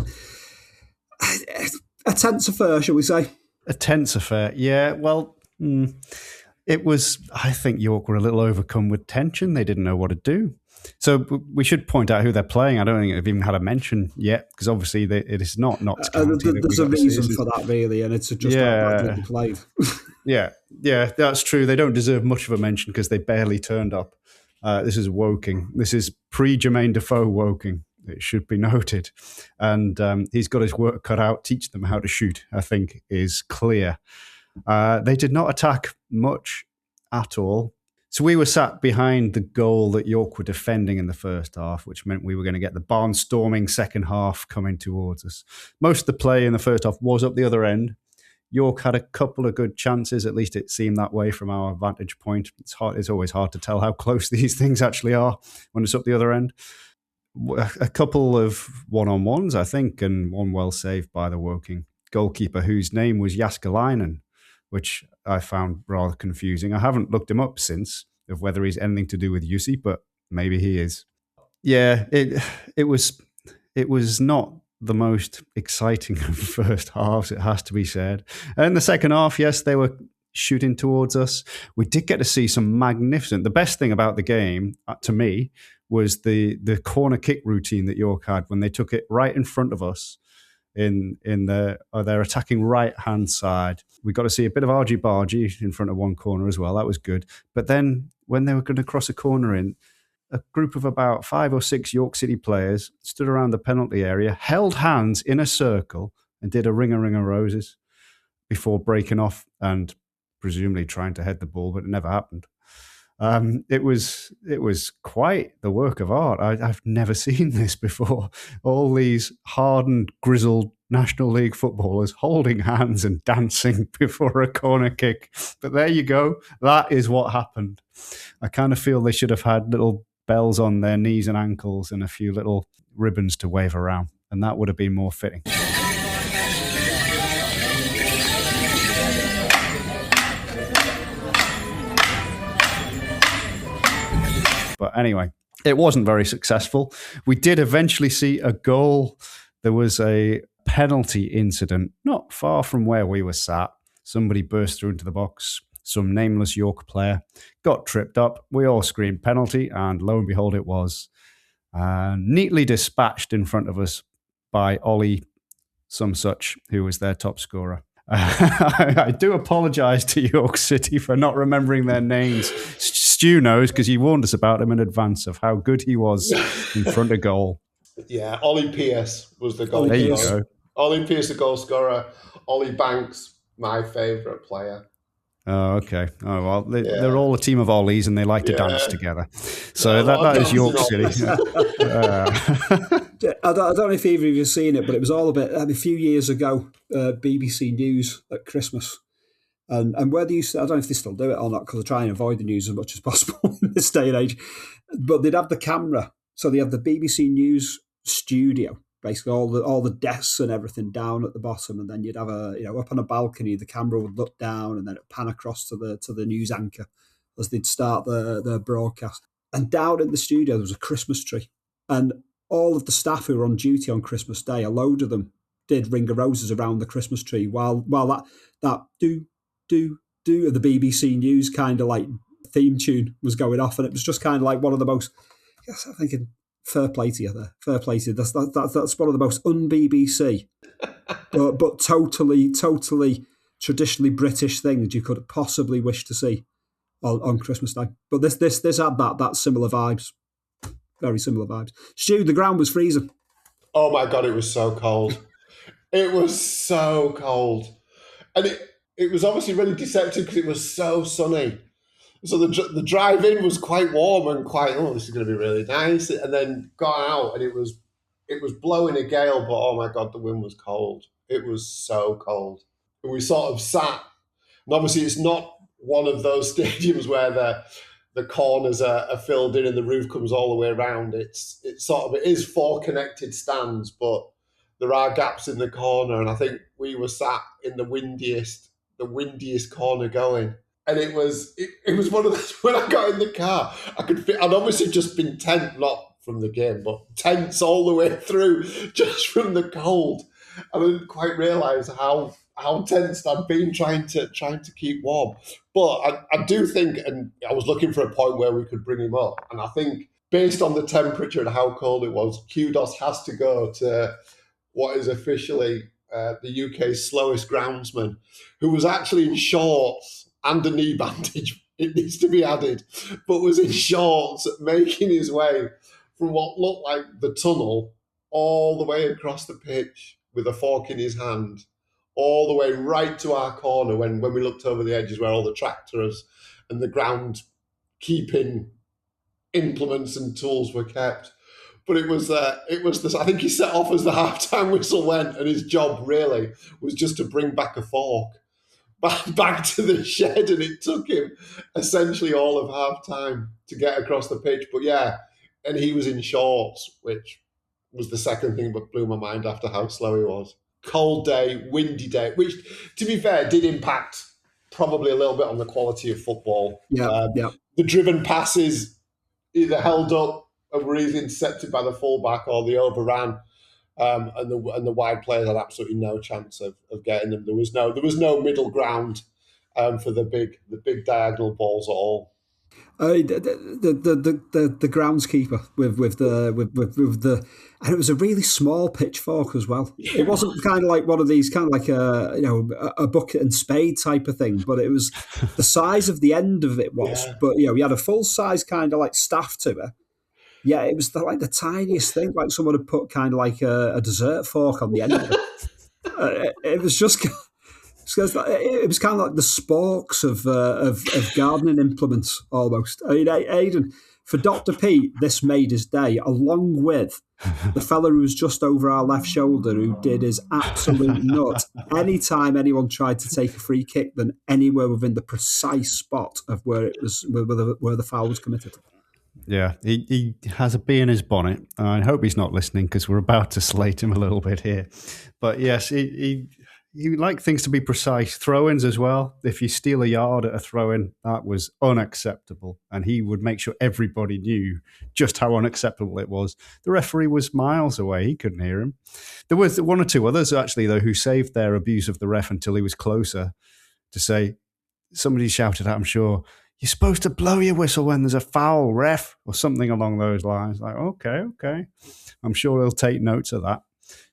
a tense affair, shall we say? A tense affair, yeah. Well, it was. I think York were a little overcome with tension. They didn't know what to do. So we should point out who they're playing. I don't think they've even had a mention yet, because obviously it is not Notts County. There's a reason for that, really, and it's just how badly they played. Yeah, that's true. They don't deserve much of a mention because they barely turned up. This is Woking. This is pre-Jermaine Defoe Woking. It should be noted. And he's got his work cut out. Teach them how to shoot, I think, is clear. They did not attack much at all. So we were sat behind the goal that York were defending in the first half, which meant we were going to get the barnstorming second half coming towards us. Most of the play in the first half was up the other end. York had a couple of good chances, at least it seemed that way from our vantage point. It's always hard to tell how close these things actually are when it's up the other end. A couple of one-on-ones, I think, and one well saved by the Woking goalkeeper, whose name was Jaskalainen, which I found rather confusing. I haven't looked him up since, of whether he's anything to do with Jussi, but maybe he is. Yeah, it was not the most exciting of first halves, it has to be said. And in the second half, yes, they were shooting towards us. We did get to see some magnificent... The best thing about the game, to me, was the corner kick routine that York had when they took it right in front of us in their attacking right-hand side. We got to see a bit of argy-bargy in front of one corner as well. That was good. But then when they were going to cross a corner in, a group of about 5 or 6 York City players stood around the penalty area, held hands in a circle and did a ring of roses before breaking off and presumably trying to head the ball, but it never happened. It was quite the work of art. I've never seen this before. All these hardened, grizzled National League footballers holding hands and dancing before a corner kick. But there you go. That is what happened. I kind of feel they should have had little bells on their knees and ankles and a few little ribbons to wave around, and that would have been more fitting. But anyway, it wasn't very successful. We did eventually see a goal. There was a penalty incident not far from where we were sat. Somebody burst through into the box. Some nameless York player got tripped up. We all screamed penalty, and lo and behold, it was neatly dispatched in front of us by Ollie some such, who was their top scorer. I do apologise to York City for not remembering their names. Stu knows because he warned us about him in advance of how good he was in front of goal. Yeah, Ollie Pearce was the goal. There you go. Ollie Pearce, the goal scorer. Ollie Banks, my favourite player. Oh, okay. Oh, well, they're all a team of Ollies and they like to dance together. So that is York City. I don't know if either of you have seen it, but it was all a few years ago, BBC News at Christmas. And where they used to, I don't know if they still do it or not, because I try and avoid the news as much as possible in this day and age. But they'd have the camera. So they have the BBC News studio, basically all the desks and everything down at the bottom, and then you'd have up on a balcony, the camera would look down, and then it'd pan across to the news anchor as they'd start their broadcast. And down in the studio there was a Christmas tree, and all of the staff who were on duty on Christmas Day, a load of them did ring of roses around the Christmas tree while that do of the BBC News kind of like theme tune was going off, and it was just kind of like one of the most. Yes, I'm thinking. Fair play to you there. Fair play to you. That's one of the most un-BBC, but totally traditionally British things you could possibly wish to see on Christmas Day. But this had that similar vibes, very similar vibes. Stu, the ground was freezing. Oh my God, it was so cold. It was so cold, and it was obviously really deceptive because it was so sunny. So the drive in was quite warm and quite, this is going to be really nice. And then got out and it was blowing a gale, but oh my God, the wind was cold. It was so cold. And we sort of sat, and obviously it's not one of those stadiums where the corners are filled in and the roof comes all the way around. It is 4 connected stands, but there are gaps in the corner. And I think we were sat in the windiest the windiest corner going. And it was one of those, when I got in the car, I'd obviously just been tense, not from the game, but tense all the way through, just from the cold. And I didn't quite realise how tense I'd been trying to keep warm. But I do think, and I was looking for a point where we could bring him up, and I think based on the temperature and how cold it was, Kudos has to go to what is officially the UK's slowest groundsman, who was actually in shorts and a knee bandage, it needs to be added, but was in shorts making his way from what looked like the tunnel all the way across the pitch with a fork in his hand, all the way right to our corner when we looked over the edges where all the tractors and the ground keeping implements and tools were kept. But it was this. I think he set off as the half-time whistle went, and his job really was just to bring back a fork back to the shed, and it took him essentially all of half-time to get across the pitch. But yeah, and he was in shorts, which was the second thing that blew my mind after how slow he was. Cold day, windy day, which, to be fair, did impact probably a little bit on the quality of football. Yeah. The driven passes either held up and were easily intercepted by the fullback, or they overran, and the wide players had absolutely no chance of getting them. There was no middle ground for the big diagonal balls at all. The groundskeeper with the, and it was a really small pitchfork as well. It wasn't kind of like one of these kind of like a bucket and spade type of thing, but it was the size of the end of it was. Yeah. But he had a full size kind of like staff to it. Yeah, it was the tiniest thing, like someone had put kind of like a dessert fork on the end of it. It was just. It was kind of like the sporks of gardening implements almost. I mean, Aidan, for Dr. Pete, this made his day, along with the fella who was just over our left shoulder, who did his absolute nut anytime anyone tried to take a free kick than anywhere within the precise spot of where it was where the foul was committed. Yeah, he has a bee in his bonnet. I hope he's not listening, because we're about to slate him a little bit here. But yes, he liked things to be precise. Throw-ins as well. If you steal a yard at a throw-in, that was unacceptable. And he would make sure everybody knew just how unacceptable it was. The referee was miles away. He couldn't hear him. There was one or two others, actually, though, who saved their abuse of the ref until he was closer to say, somebody shouted out, I'm sure, "You're supposed to blow your whistle when there's a foul, ref," or something along those lines. Like, okay. I'm sure he'll take notes of that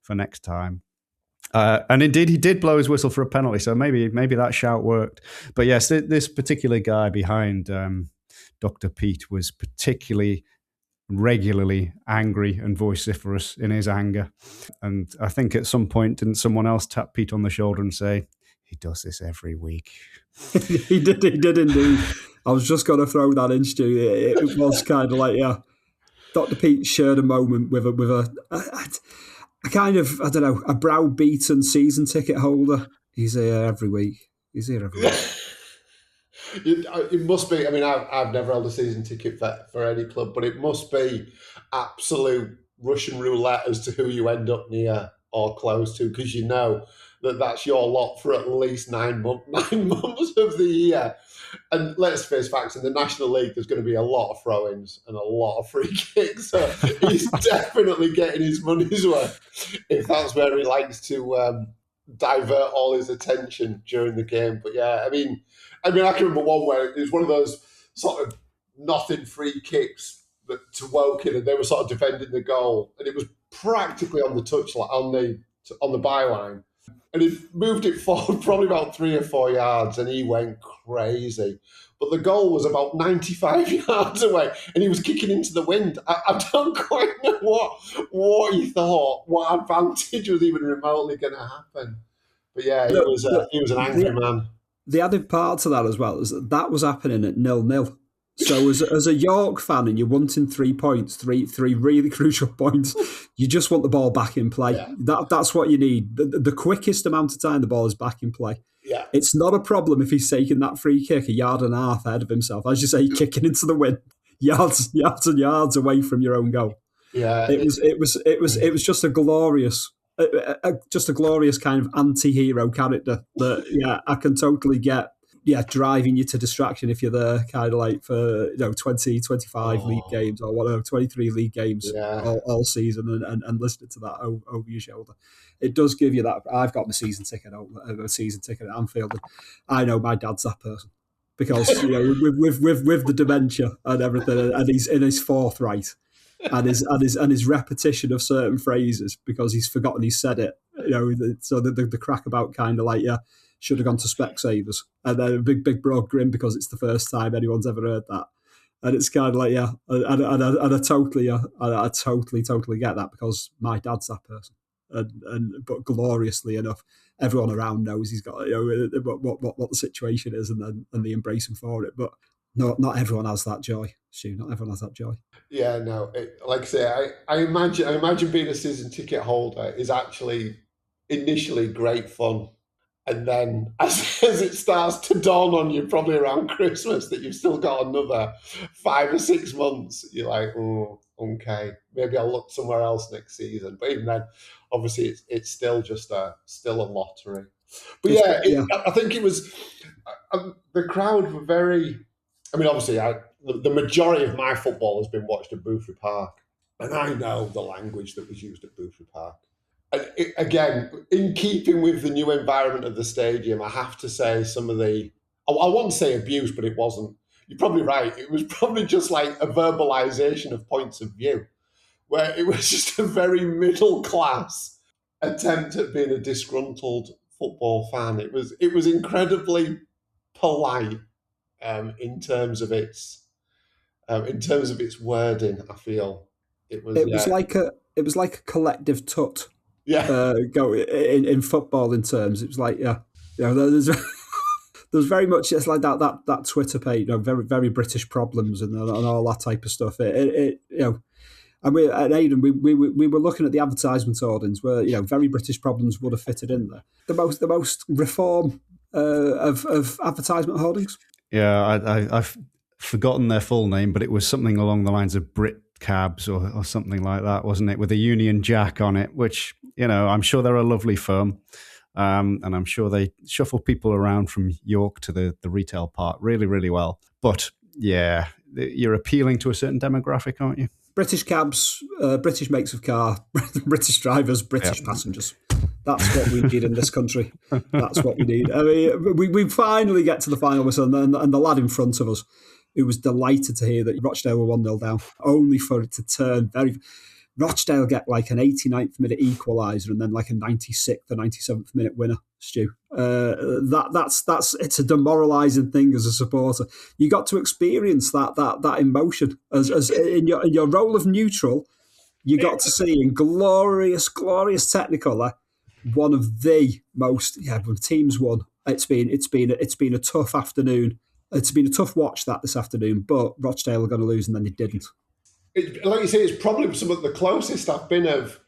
for next time. And indeed, he did blow his whistle for a penalty, so maybe that shout worked. But yes, this particular guy behind Dr. Pete was particularly regularly angry and vociferous in his anger. And I think at some point, didn't someone else tap Pete on the shoulder and say, "He does this every week"? He did indeed. I was just going to throw that in, Stu. It was kind of like, yeah, Dr. Pete shared a moment with a kind of, I don't know, a browbeaten season ticket holder. He's here every week. It must be, I mean, I've never held a season ticket for any club, but it must be absolute Russian roulette as to who you end up near or close to, because you know that's your lot for at least 9 months of the year. And let's face facts, in the National League, there's going to be a lot of throw-ins and a lot of free kicks. So he's definitely getting his money's worth if that's where he likes to divert all his attention during the game. But yeah, I mean, I can remember one where it was one of those sort of nothing free kicks to Woking, and they were sort of defending the goal, and it was practically on the touchline, on the byline. And he moved it forward probably about 3 or 4 yards, and he went crazy. But the goal was about 95 yards away, and he was kicking into the wind. I don't quite know what he thought, what advantage was even remotely going to happen. But yeah, he was an angry man. The added part to that as well is that was happening at 0-0. So as a York fan, and you're wanting 3 points, three really crucial points, you just want the ball back in play. Yeah. That's what you need. The quickest amount of time the ball is back in play. Yeah. It's not a problem if he's taking that free kick 1.5 yards ahead of himself. As you say, kicking into the wind, yards and yards away from your own goal. Yeah. It was just a glorious just a glorious kind of anti-hero character that I can totally get. Driving you to distraction if you're there, kind of like for 20, 25 league games or whatever, 23 league games all season, and listening to that over your shoulder. It does give you that. I've got a season ticket at Anfield, and I know my dad's that person because with the dementia and everything, and he's in his forthright. And his repetition of certain phrases because he's forgotten he said it. So the crack about kind of like should have gone to Specsavers, and then a big broad grin because it's the first time anyone's ever heard that, and it's kind of like and I totally get that because my dad's that person, but gloriously enough, everyone around knows he's got what the situation is, and they embrace him for it, but. No, not everyone has that joy, Stu. Not everyone has that joy. Yeah, no. Like I say, I imagine being a season ticket holder is actually initially great fun, and then as it starts to dawn on you, probably around Christmas, that you've still got another 5 or 6 months, you're like, oh, okay, maybe I'll look somewhere else next season. But even then, obviously, it's still just a lottery. But I think it was the crowd were very. I mean, obviously, the majority of my football has been watched at Boothby Park, and I know the language that was used at Boothby Park. And again, in keeping with the new environment of the stadium, I have to say some of the, I won't say abuse, but it wasn't. You're probably right. It was probably just like a verbalization of points of view, where it was just a very middle class attempt at being a disgruntled football fan. It was incredibly polite. In terms of its wording, I feel it was like a collective tut. Go in football in terms. It was like there's very much it's like that Twitter page, very very British problems and all that type of stuff. And we at Aidan we were looking at the advertisement audience where very British problems would have fitted in there. The most reform of advertisement holdings. Yeah, I've forgotten their full name, but it was something along the lines of Brit Cabs or something like that, wasn't it? With a Union Jack on it, which, I'm sure they're a lovely firm. And I'm sure they shuffle people around from York to the retail part really, really well. But yeah, you're appealing to a certain demographic, aren't you? British cabs, British makes of car, British drivers, British passengers. That's what we need in this country. That's what we need. I mean, we finally get to the final whistle, and the lad in front of us, who was delighted to hear that Rochdale were 1-0 down, only for it to turn very... Rochdale get like an 89th minute equaliser and then like a 96th or 97th minute winner, Stu. It's a demoralising thing as a supporter. You got to experience that emotion as in your role of neutral. You got to see in glorious Technicolor one of the most when teams won. It's been a tough afternoon. It's been a tough watch this afternoon, but Rochdale are going to lose and then they didn't. Like you say, it's probably some of the closest I've been of,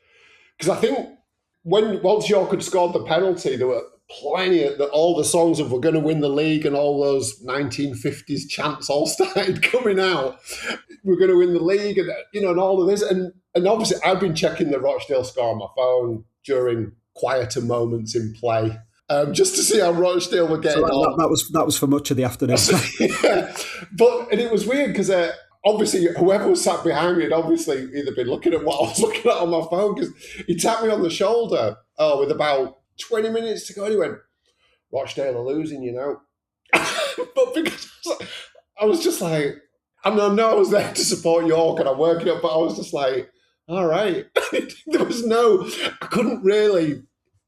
because I think once York had scored the penalty, there were plenty of all the songs of "We're going to win the league" and all those 1950s chants all started coming out. We're going to win the league, and and all of this, and obviously I've been checking the Rochdale score on my phone during quieter moments in play. Just to see how Rochdale were getting on. That was for much of the afternoon. And it was weird because obviously whoever was sat behind me had obviously either been looking at what I was looking at on my phone, because he tapped me on the shoulder with about 20 minutes to go and he went, "Rochdale are losing, But because I was just like, I know I was there to support York and I'm working up, but I was just like, all right. There was I couldn't really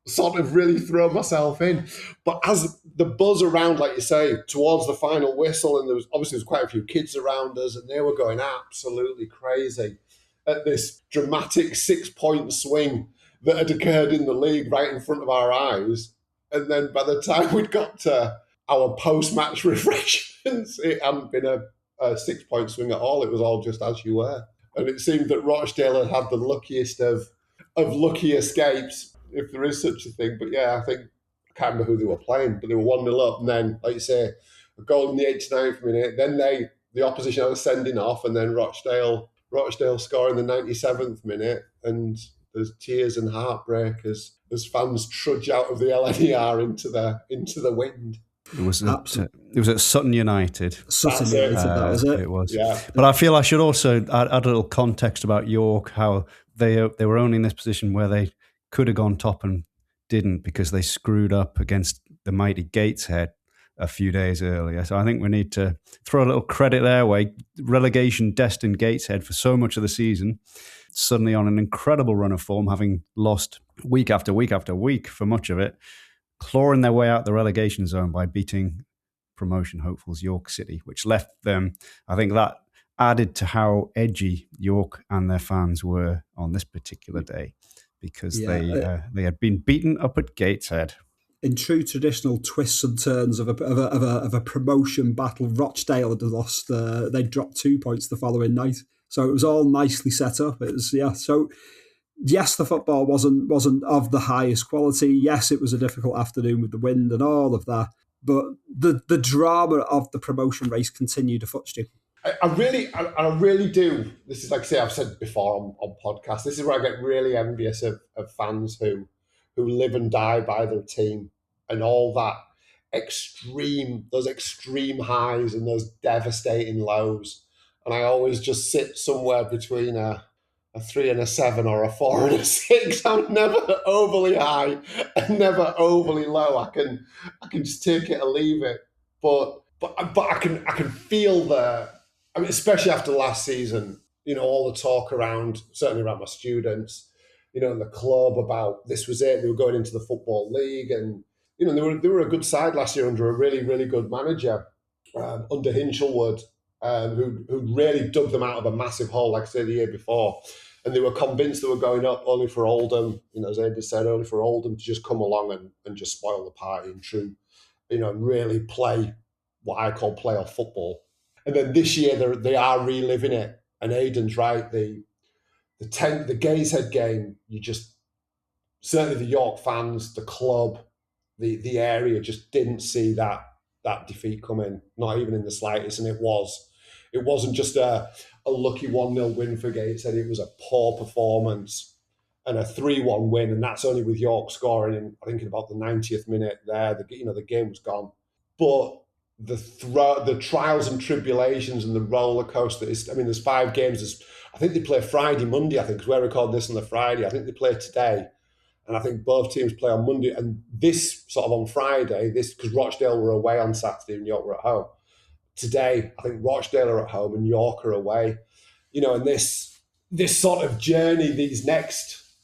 sort of really throw myself in. But as the buzz around, like you say, towards the final whistle, and there was quite a few kids around us, and they were going absolutely crazy at this dramatic 6-point swing that had occurred in the league right in front of our eyes. And then by the time we'd got to our post-match refreshments, it hadn't been a 6-point swing at all. It was all just as you were. And it seemed that Rochdale had the luckiest of lucky escapes, if there is such a thing. But yeah, I can't remember who they were playing, but they were 1-0 up. And then, like you say, a goal in the 89th minute. Then the opposition had a sending off, and then Rochdale scoring the 97th minute. And there's tears and heartbreak as fans trudge out of the LNER into the wind. It was at Sutton United. Sutton United, that was it. It was. Yeah. But I feel I should also add a little context about York, how they were only in this position where they could have gone top and didn't because they screwed up against the mighty Gateshead a few days earlier. So I think we need to throw a little credit their way. Relegation destined Gateshead for so much of the season, suddenly on an incredible run of form, having lost week after week after week for much of it, clawing their way out the relegation zone by beating promotion hopefuls York City, which left them, I think that added to how edgy York and their fans were on this particular day, because they had been beaten up at Gateshead. In true traditional twists and turns of a promotion battle, Rochdale had lost. They dropped 2 points the following night, so it was all nicely set up. It was So yes, the football wasn't of the highest quality. Yes, it was a difficult afternoon with the wind and all of that. But the drama of the promotion race continued afoot, Stu. I really do. This is, like I say, I've said before on podcasts, this is where I get really envious of fans who live and die by their team, and all that those extreme highs and those devastating lows. And I always just sit somewhere between a 3 and a 7 or a 4 and a 6. I'm never overly high and never overly low. I can just take it or leave it. But I can feel especially after last season, all the talk certainly around my students, in the club about this was it. They were going into the Football League, and they were a good side last year under a really, really good manager, under Hinchelwood, who really dug them out of a massive hole, like I said, the year before. And they were convinced they were going up only for Oldham, as Aidan said, only for Oldham to just come along and just spoil the party in true, and really play what I call playoff football. And then this year they are reliving it. And Aidan's right, the Gateshead game, certainly the York fans, the club, the area just didn't see that defeat coming, not even in the slightest. And it wasn't just a lucky 1-0 win for Gateshead. It was a poor performance and a 3-1 win, and that's only with York scoring in, I think, in about the 90th minute there. The game was gone. But the trials and tribulations and the roller coaster there's 5 games. I think they play Friday, Monday, I think, because we're recording this on the Friday. I think they play today. And I think both teams play on Monday. And this sort of on Friday, because Rochdale were away on Saturday and York were at home. Today, I think Rochdale are at home and York are away. And this sort of journey, these next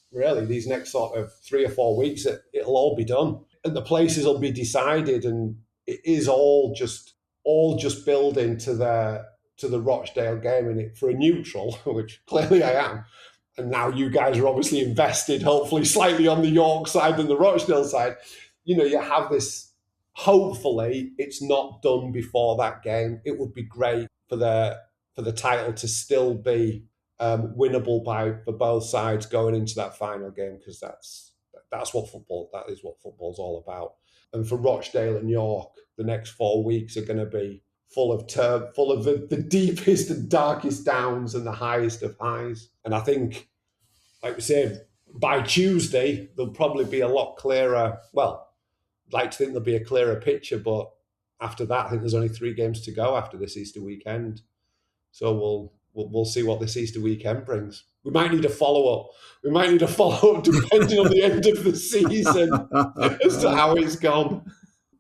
sort of 3 or 4 weeks, it'll all be done. And the places will be decided, and it is all just building to the Rochdale game. And for a neutral, which clearly I am, and now you guys are obviously invested, hopefully slightly on the York side than the Rochdale side, you have this. Hopefully, it's not done before that game. It would be great for the title to still be winnable for both sides going into that final game, because that is what football's all about. And for Rochdale and York, the next 4 weeks are going to be full of the deepest and darkest downs and the highest of highs. And I think, like we said, by Tuesday there'll probably be a lot clearer. Well, I'd like to think there'll be a clearer picture, but after that, I think there's only 3 games to go after this Easter weekend. So we'll see what this Easter weekend brings. We might need a follow-up. depending on the end of the season as to how it's gone.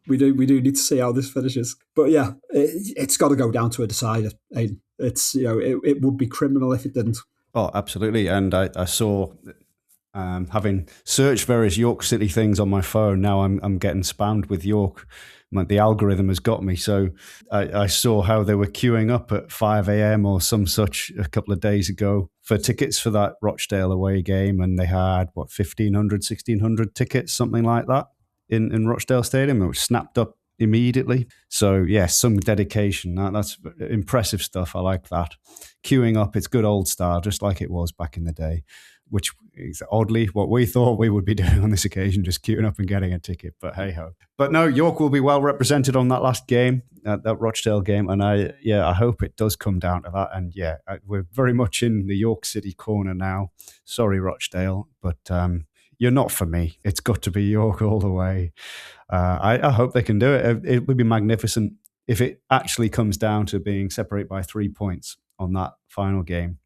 We do need to see how this finishes. But yeah, it's got to go down to a decider, Aidan. It's it would be criminal if it didn't. Oh, absolutely. And I saw, having searched various York City things on my phone, now I'm getting spammed with York. The algorithm has got me. So I saw how they were queuing up at 5 a.m. or some such a couple of days ago for tickets for that Rochdale away game. And they had, 1,500, 1,600 tickets, something like that in Rochdale Stadium. It was snapped up immediately. So yes, some dedication. That's impressive stuff. I like that. Queuing up, it's good old style, just like it was back in the day, which is oddly what we thought we would be doing on this occasion, just queuing up and getting a ticket. But hey ho. But no, York will be well represented on that last game, that Rochdale game, and I hope it does come down to that. And we're very much in the York City corner now. Sorry, Rochdale, but you're not for me. It's got to be York all the way. I hope they can do it. It would be magnificent if it actually comes down to being separated by 3 points on that final game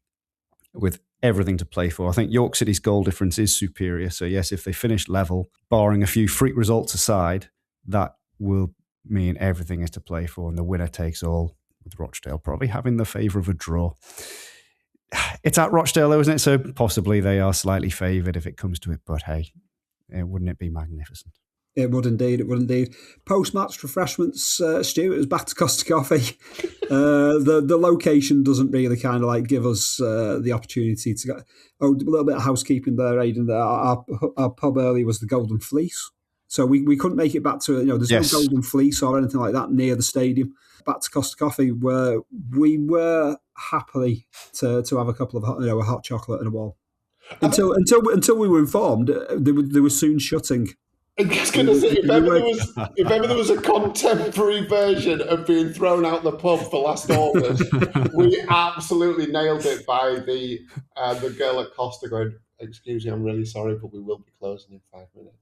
with everything to play for. I think York City's goal difference is superior. So yes, if they finish level, barring a few freak results aside, that will mean everything is to play for and the winner takes all, with Rochdale probably having the favour of a draw. It's at Rochdale though, isn't it? So possibly they are slightly favoured if it comes to it. But hey, wouldn't it be magnificent? It would indeed. It would indeed. Post-match refreshments, Stu, it was back to Costa Coffee. The location doesn't really kind of like give us the opportunity to get a little bit of housekeeping there, Aidan. Our pub earlier was the Golden Fleece. So we couldn't make it back to, there's no Golden Fleece or anything like that near the stadium. Back to Costa Coffee, where we were happy to have a couple of a hot chocolate and a wall. Until we were informed they were soon shutting. I was going to say, if ever there was a contemporary version of being thrown out the pub for last August, we absolutely nailed it by the girl at Costa going, "Excuse me, I'm really sorry, but we will be closing in 5 minutes."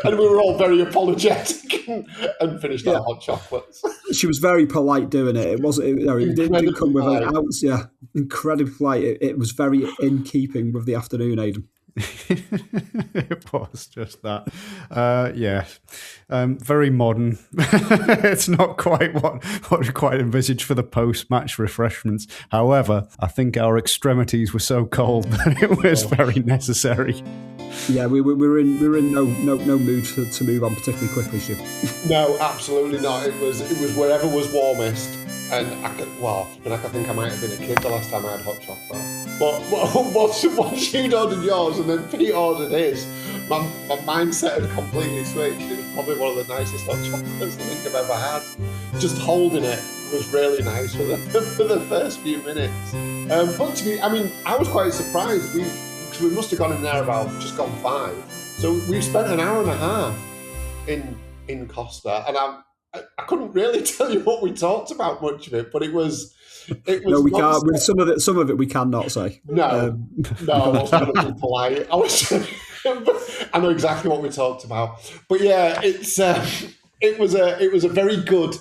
And we were all very apologetic and finished our hot chocolates. She was very polite doing it. It wasn't. It didn't come with an ounce. Yeah, incredibly polite. It was very in keeping with the afternoon, Aidan. It was just that. Very modern. It's not quite what we quite envisaged for the post-match refreshments. However, I think our extremities were so cold that it was very necessary. Yeah, we were in no mood to move on particularly quickly, Stu. No, absolutely not. It was wherever was warmest. And I think I might have been a kid the last time I had hot chocolate. But once you'd ordered yours and then Pete ordered his, my mindset had completely switched. It was probably one of the nicest hot chocolates I think I've ever had. Just holding it was really nice for the first few minutes. But to me, I was quite surprised. Because we must have gone in there about just gone 5. So we spent an hour and a half in Costa, and I couldn't really tell you what we talked about much of it, but it was. No, we can't. With some of it, we cannot say. No, I wasn't going to be polite. I know exactly what we talked about, but yeah, it was a very good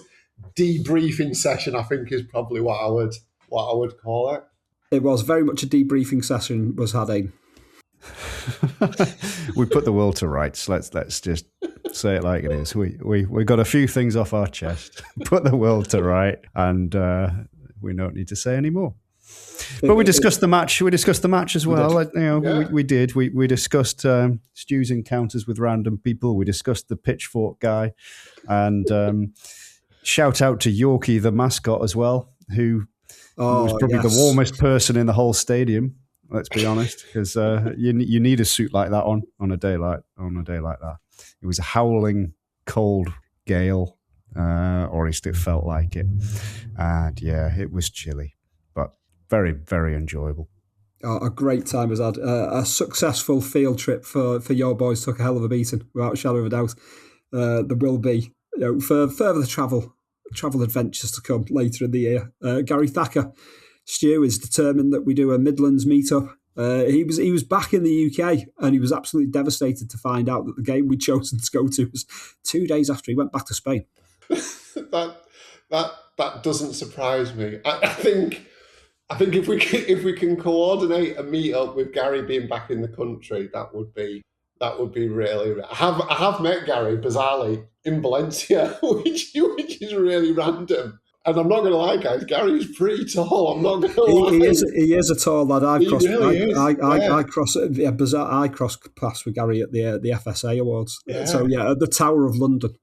debriefing session. I think is probably what I would call it. It was very much a debriefing session. Was had Aidan. We put the world to rights. Let's just say it like it is. We got a few things off our chest, put the world to right, and we don't need to say any more. But we discussed the match. We discussed the match as well. We did. We discussed Stu's encounters with random people. We discussed the pitchfork guy, and shout out to Yorkie, the mascot, as well, who was probably the warmest person in the whole stadium. Let's be honest, because you need a suit like that on a day like that. It was a howling cold gale, or at least it felt like it, and it was chilly, but very, very enjoyable. A great time was had. A successful field trip for your boys. Took a hell of a beating, without a shadow of a doubt. There will be for further travel adventures to come later in the year. Gary Thacker. Stu is determined that we do a Midlands meetup. He was back in the UK, and he was absolutely devastated to find out that the game we'd chosen to go to was 2 days after he went back to Spain. that doesn't surprise me. I think if we can coordinate a meetup with Gary being back in the country, that would be really. I have met Gary bizarrely in Valencia, which is really random. And I'm not going to lie, guys, Gary's pretty tall. I'm not going to lie. He is a tall lad. I crossed paths with Gary at the FSA Awards. Yeah. So, at the Tower of London.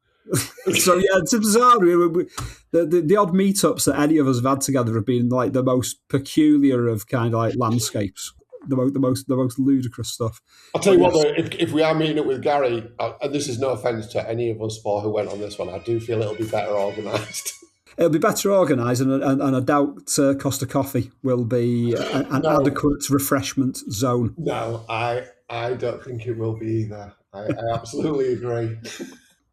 So, it's bizarre. The odd meetups that any of us have had together have been like the most peculiar of kind of like landscapes. the most ludicrous stuff. I'll tell you what, though, if we are meeting up with Gary, and this is no offence to any of us four who went on this one, I do feel it'll be better organised. It'll be better organised, and I doubt Costa Coffee will be an adequate refreshment zone. No, I don't think it will be either. I absolutely agree.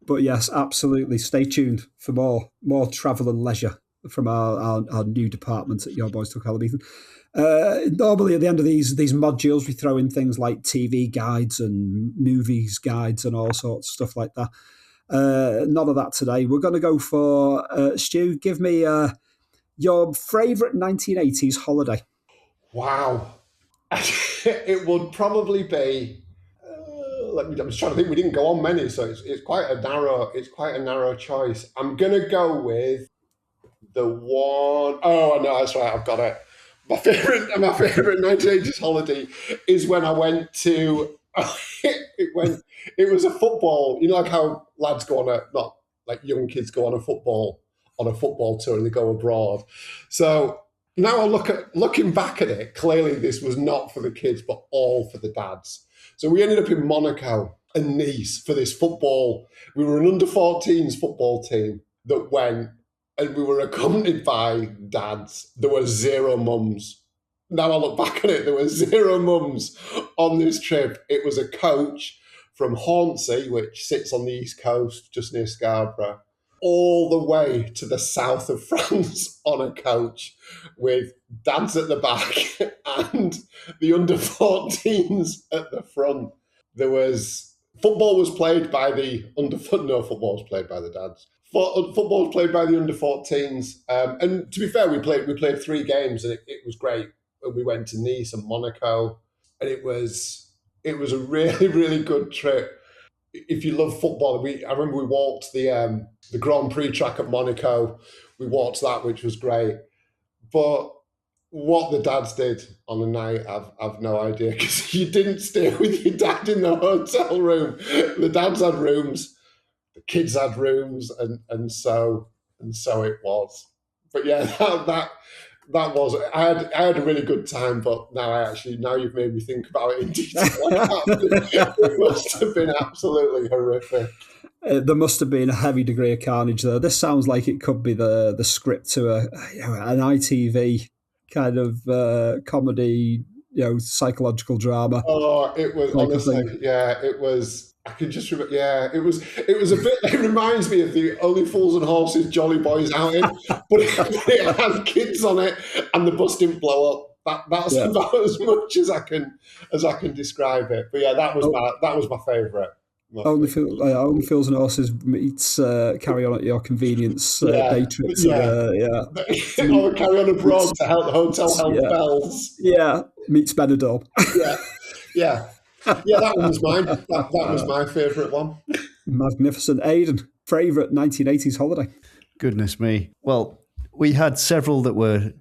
But yes, absolutely. Stay tuned for more travel and leisure from our new department at Your Boys Took Hell-a-Beating. Normally at the end of these modules, we throw in things like TV guides and movies guides and all sorts of stuff like that. None of that today. We're going to go for Stu. Give me your favourite 1980s holiday. Wow, it would probably be. I'm just trying to think. We didn't go on many, so it's quite a narrow choice. I'm gonna go with the one. Oh no, that's right. I've got it. My favorite 1980s holiday is when I went to. It was a football. You know, like how lads go on not like young kids go on a football tour and they go abroad. So now looking back at it, clearly this was not for the kids, but all for the dads. So we ended up in Monaco and Nice for this football. We were an under-14s football team that went, and we were accompanied by dads. There were 0 mums. Now I look back at it, there were 0 mums on this trip. It was a coach from Hornsey, which sits on the east coast, just near Scarborough, all the way to the south of France on a coach with dads at the back and the under-14s at the front. Football was played by the football was played by the dads. Football was played by the under-14s. And to be fair, we played 3 games and it was great. We went to Nice and Monaco, and it was a really, really good trip. If you love football, I remember we walked the Grand Prix track at Monaco. We walked that, which was great. But what the dads did on the night, I've no idea, because you didn't stay with your dad in the hotel room. The dads had rooms, the kids had rooms, and so it was. But yeah, that was. I had a really good time, but now you've made me think about it in detail. It must have been absolutely horrific. There must have been a heavy degree of carnage there. This sounds like it could be the script to an ITV kind of comedy, psychological drama. Oh, it was honestly, yeah, it was. I can just remember, yeah, it was a bit. It reminds me of the Only Fools and Horses Jolly Boys outing, but it had kids on it, and the bus didn't blow up. That's about as much as I can describe it. But yeah, that was my favourite. Only Fools and Horses meets Carry On at Your Convenience day trips. Or Carry On Abroad to Hotel Help Bells. Yeah, meets Benidorm. Yeah. Yeah, that one was mine. That was my favourite one. Magnificent. Aidan, favourite 1980s holiday? Goodness me. Well, we had several that were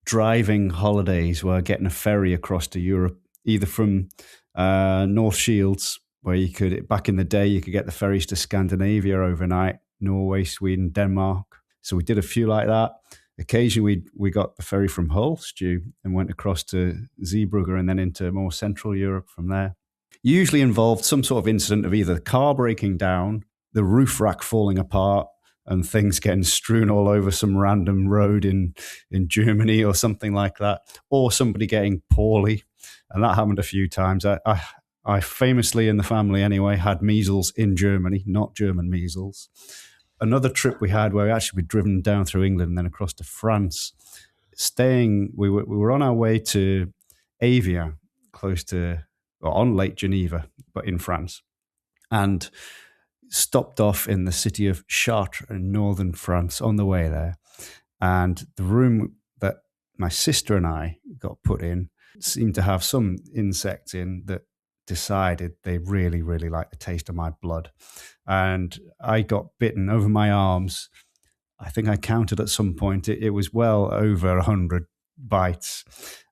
driving holidays, where getting a ferry across to Europe, either from North Shields, where you could, back in the day, you could get the ferries to Scandinavia overnight, Norway, Sweden, Denmark. So we did a few like that. Occasionally, we got the ferry from Hull, Stu, and went across to Zeebrugge and then into more Central Europe from there. Usually involved some sort of incident of either the car breaking down, the roof rack falling apart, and things getting strewn all over some random road in Germany or something like that, or somebody getting poorly. And that happened a few times. I famously, in the family anyway, had measles in Germany, not German measles. Another trip we had where we actually were driven down through England and then across to France. We were on our way to Avia, on Lake Geneva, but in France, and stopped off in the city of Chartres in northern France on the way there. And the room that my sister and I got put in seemed to have some insect in that decided they really, really liked the taste of my blood. And I got bitten over my arms. I think I counted at some point, it was well over 100 bites.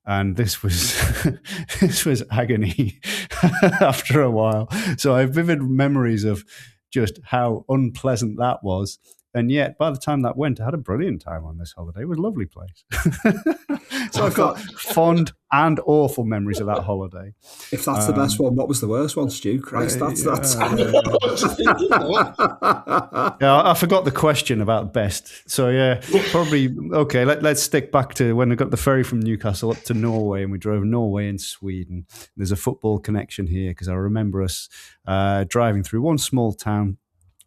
And this was agony after a while. So I have vivid memories of just how unpleasant that was. And yet, by the time that went, I had a brilliant time on this holiday. It was a lovely place. So I've got fond and awful memories of that holiday. If that's the best one, what was the worst one, Stu? Christ, that's. Yeah, I forgot the question about best. So yeah, probably okay. Let's stick back to when I got the ferry from Newcastle up to Norway, and we drove Norway and Sweden. There's a football connection here because I remember us driving through one small town.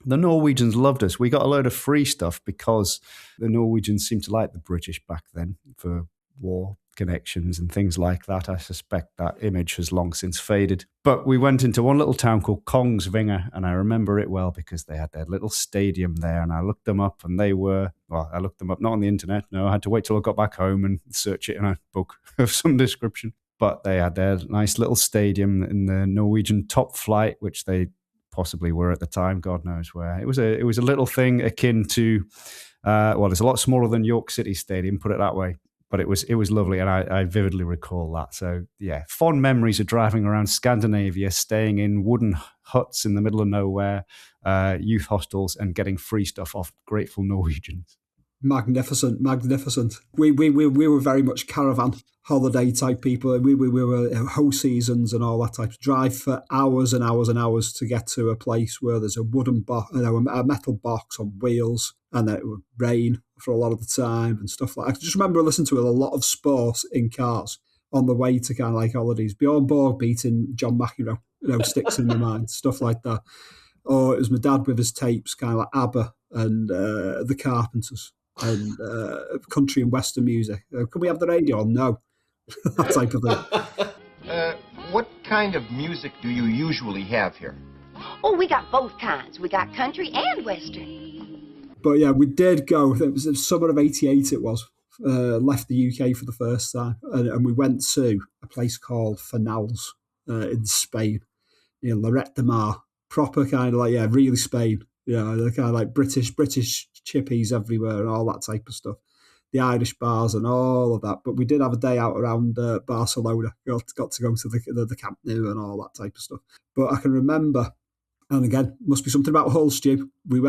The Norwegians loved us. We got a load of free stuff because the Norwegians seemed to like the British back then for war connections and things like that. I suspect that image has long since faded. But we went into one little town called Kongsvinger, and I remember it well because they had their little stadium there, and I looked them up, and they were, well, I looked them up, not on the internet, no, I had to wait till I got back home and search it in a book of some description. But they had their nice little stadium in the Norwegian top flight, which they possibly were at the time, God knows where. It was a little thing akin to, it's a lot smaller than York City Stadium, put it that way. But it was lovely, and I vividly recall that. So yeah, fond memories of driving around Scandinavia, staying in wooden huts in the middle of nowhere, youth hostels, and getting free stuff off grateful Norwegians. Magnificent. We were very much caravan holiday type people. We were whole seasons and all that type of drive for hours and hours and hours to get to a place where there's a wooden box, a metal box on wheels, and then it would rain for a lot of the time and stuff like that. I just remember listening to a lot of sport in cars on the way to kind of like holidays. Bjorn Borg beating John McEnroe, sticks in my mind, stuff like that. Or it was my dad with his tapes, kind of like ABBA and the Carpenters and country and western music. Could we have the radio on? No. That type of thing. What kind of music do you usually have here? Oh, we got both kinds. We got country and western. But yeah, we did go. It was the summer of '88. It was left the UK for the first time, and we went to a place called Fenals in Spain, Lloret de Mar. Proper kind of like really Spain. They're kind of like British chippies everywhere and all that type of stuff. The Irish bars and all of that. But we did have a day out around Barcelona. Got to go to the Camp Nou and all that type of stuff. But I can remember, and again, must be something about Hull, Stu. We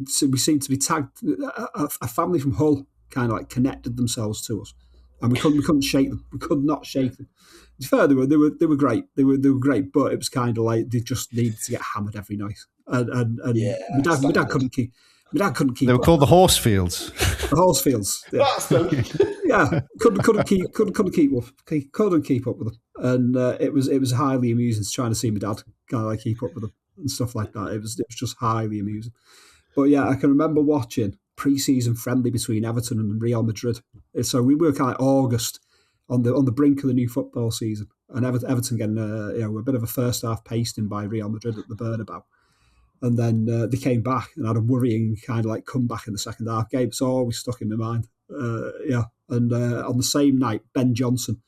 seemed to be tagged. A family from Hull kind of like connected themselves to us, and we couldn't shake them. We could not shake them. To be fair, they were great. They were great, but it was kind of like they just needed to get hammered every night. And my dad couldn't keep. My dad couldn't keep. They were called the Horsefields. The Horsefields. Yeah. That's them. Yeah, couldn't keep up with them, and it was highly amusing to trying to see my dad kind of like keep up with them and stuff like that. It was just highly amusing. But yeah, I can remember watching pre-season friendly between Everton and Real Madrid. So we were kind of August on the brink of the new football season, and Everton getting a bit of a first half pasting by Real Madrid at the Bernabeu. And then they came back and had a worrying kind of like comeback in the second half game. It's always stuck in my mind. And on the same night, Ben Johnson,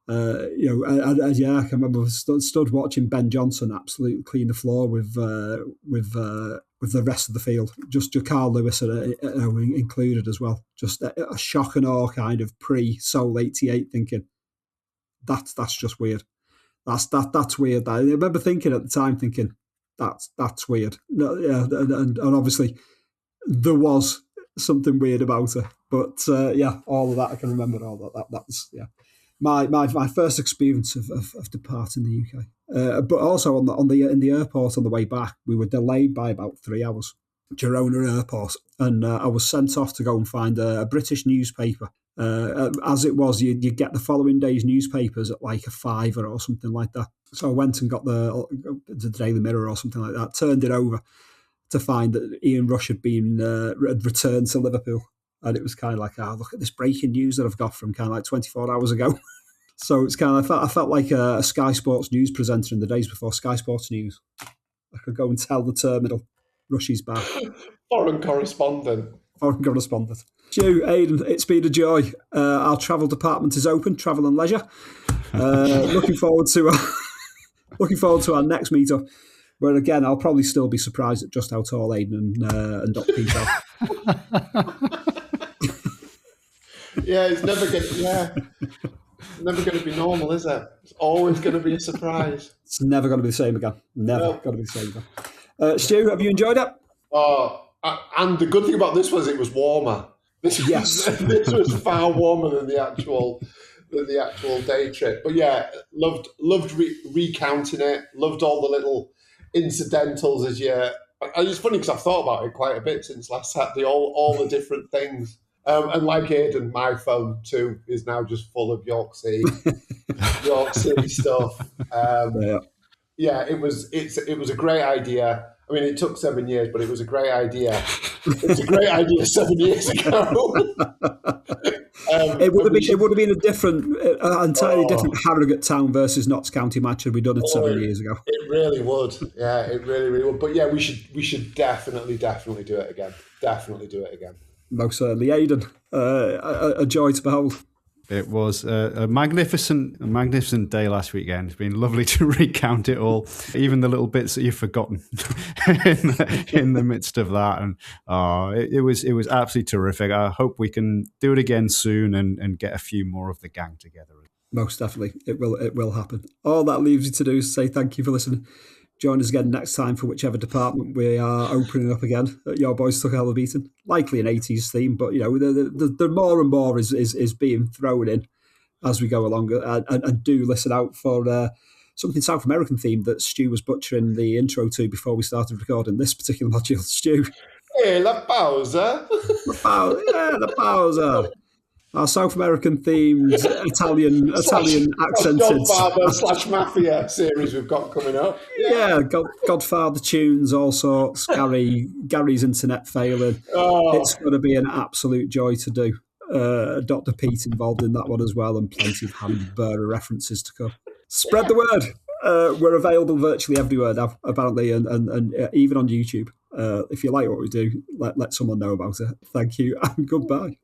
I can remember stood watching Ben Johnson absolutely clean the floor with the rest of the field, just Carl Lewis included as well. Just a shock and awe kind of pre-Soul 88 thinking, that's just weird. That's weird. I remember thinking at the time, thinking, that's weird. And obviously there was something weird about her. But all of that I can remember. All that was my first experience of departing the UK. But also in the airport on the way back, we were delayed by about 3 hours. Girona Airport, and I was sent off to go and find a British newspaper. As it was, you get the following day's newspapers at like a £5 or something like that. So I went and got the Daily Mirror or something like that, turned it over to find that Ian Rush had returned to Liverpool. And it was kind of like, look at this breaking news that I've got from kind of like 24 hours ago. So it's kind of, I felt like a Sky Sports news presenter in the days before Sky Sports News. I could go and tell the terminal, Rush is back. Foreign correspondent. Stu, Aidan, it's been a joy. Our travel department is open, travel and leisure. Looking forward to our next meetup, where again I'll probably still be surprised at just how tall Aidan and Dr. Pete are. It's never going to be normal, is it? It's always going to be a surprise. It's never going to be the same again. Going to be the same again. Stu, have you enjoyed it? Oh, And the good thing about this was it was warmer. This was far warmer than the actual day trip. But yeah, loved recounting it. Loved all the little incidentals as you. And it's funny because I've thought about it quite a bit since last Saturday. All the different things. And like Aidan, my phone too is now just full of York City stuff. Yeah, it was a great idea. I mean, it took 7 years, but it was a great idea. It was a great idea 7 years ago. It would have been a different, entirely different Harrogate Town versus Notts County match had we done it 7 years ago. It really would. Yeah, it really, really would. But yeah, we should definitely do it again. Definitely do it again. Most certainly, Aidan. A joy to behold. It was a magnificent day last weekend. It's been lovely to recount it all, even the little bits that you've forgotten in the midst of that. And it was absolutely terrific. I hope we can do it again soon and get a few more of the gang together. Most definitely, it will happen. All that leaves you to do is say thank you for listening. Join us again next time for whichever department we are opening up again. Your boys took a hell of a beating. Likely an 80s theme, but you know, the more and more is being thrown in as we go along. And do listen out for something South American themed that Stu was butchering the intro to before we started recording this particular module. Stu. Hey, la pausa. La pausa. Our South American themed Italian accented Godfather / Mafia series we've got coming up. Yeah, Godfather tunes, all sorts. Gary's internet failing. It's going to be an absolute joy to do. Dr. Pete involved in that one as well, and plenty of hand-bearer references to come. Spread the word. We're available virtually everywhere now, apparently, and even on YouTube. If you like what we do, let someone know about it. Thank you and goodbye.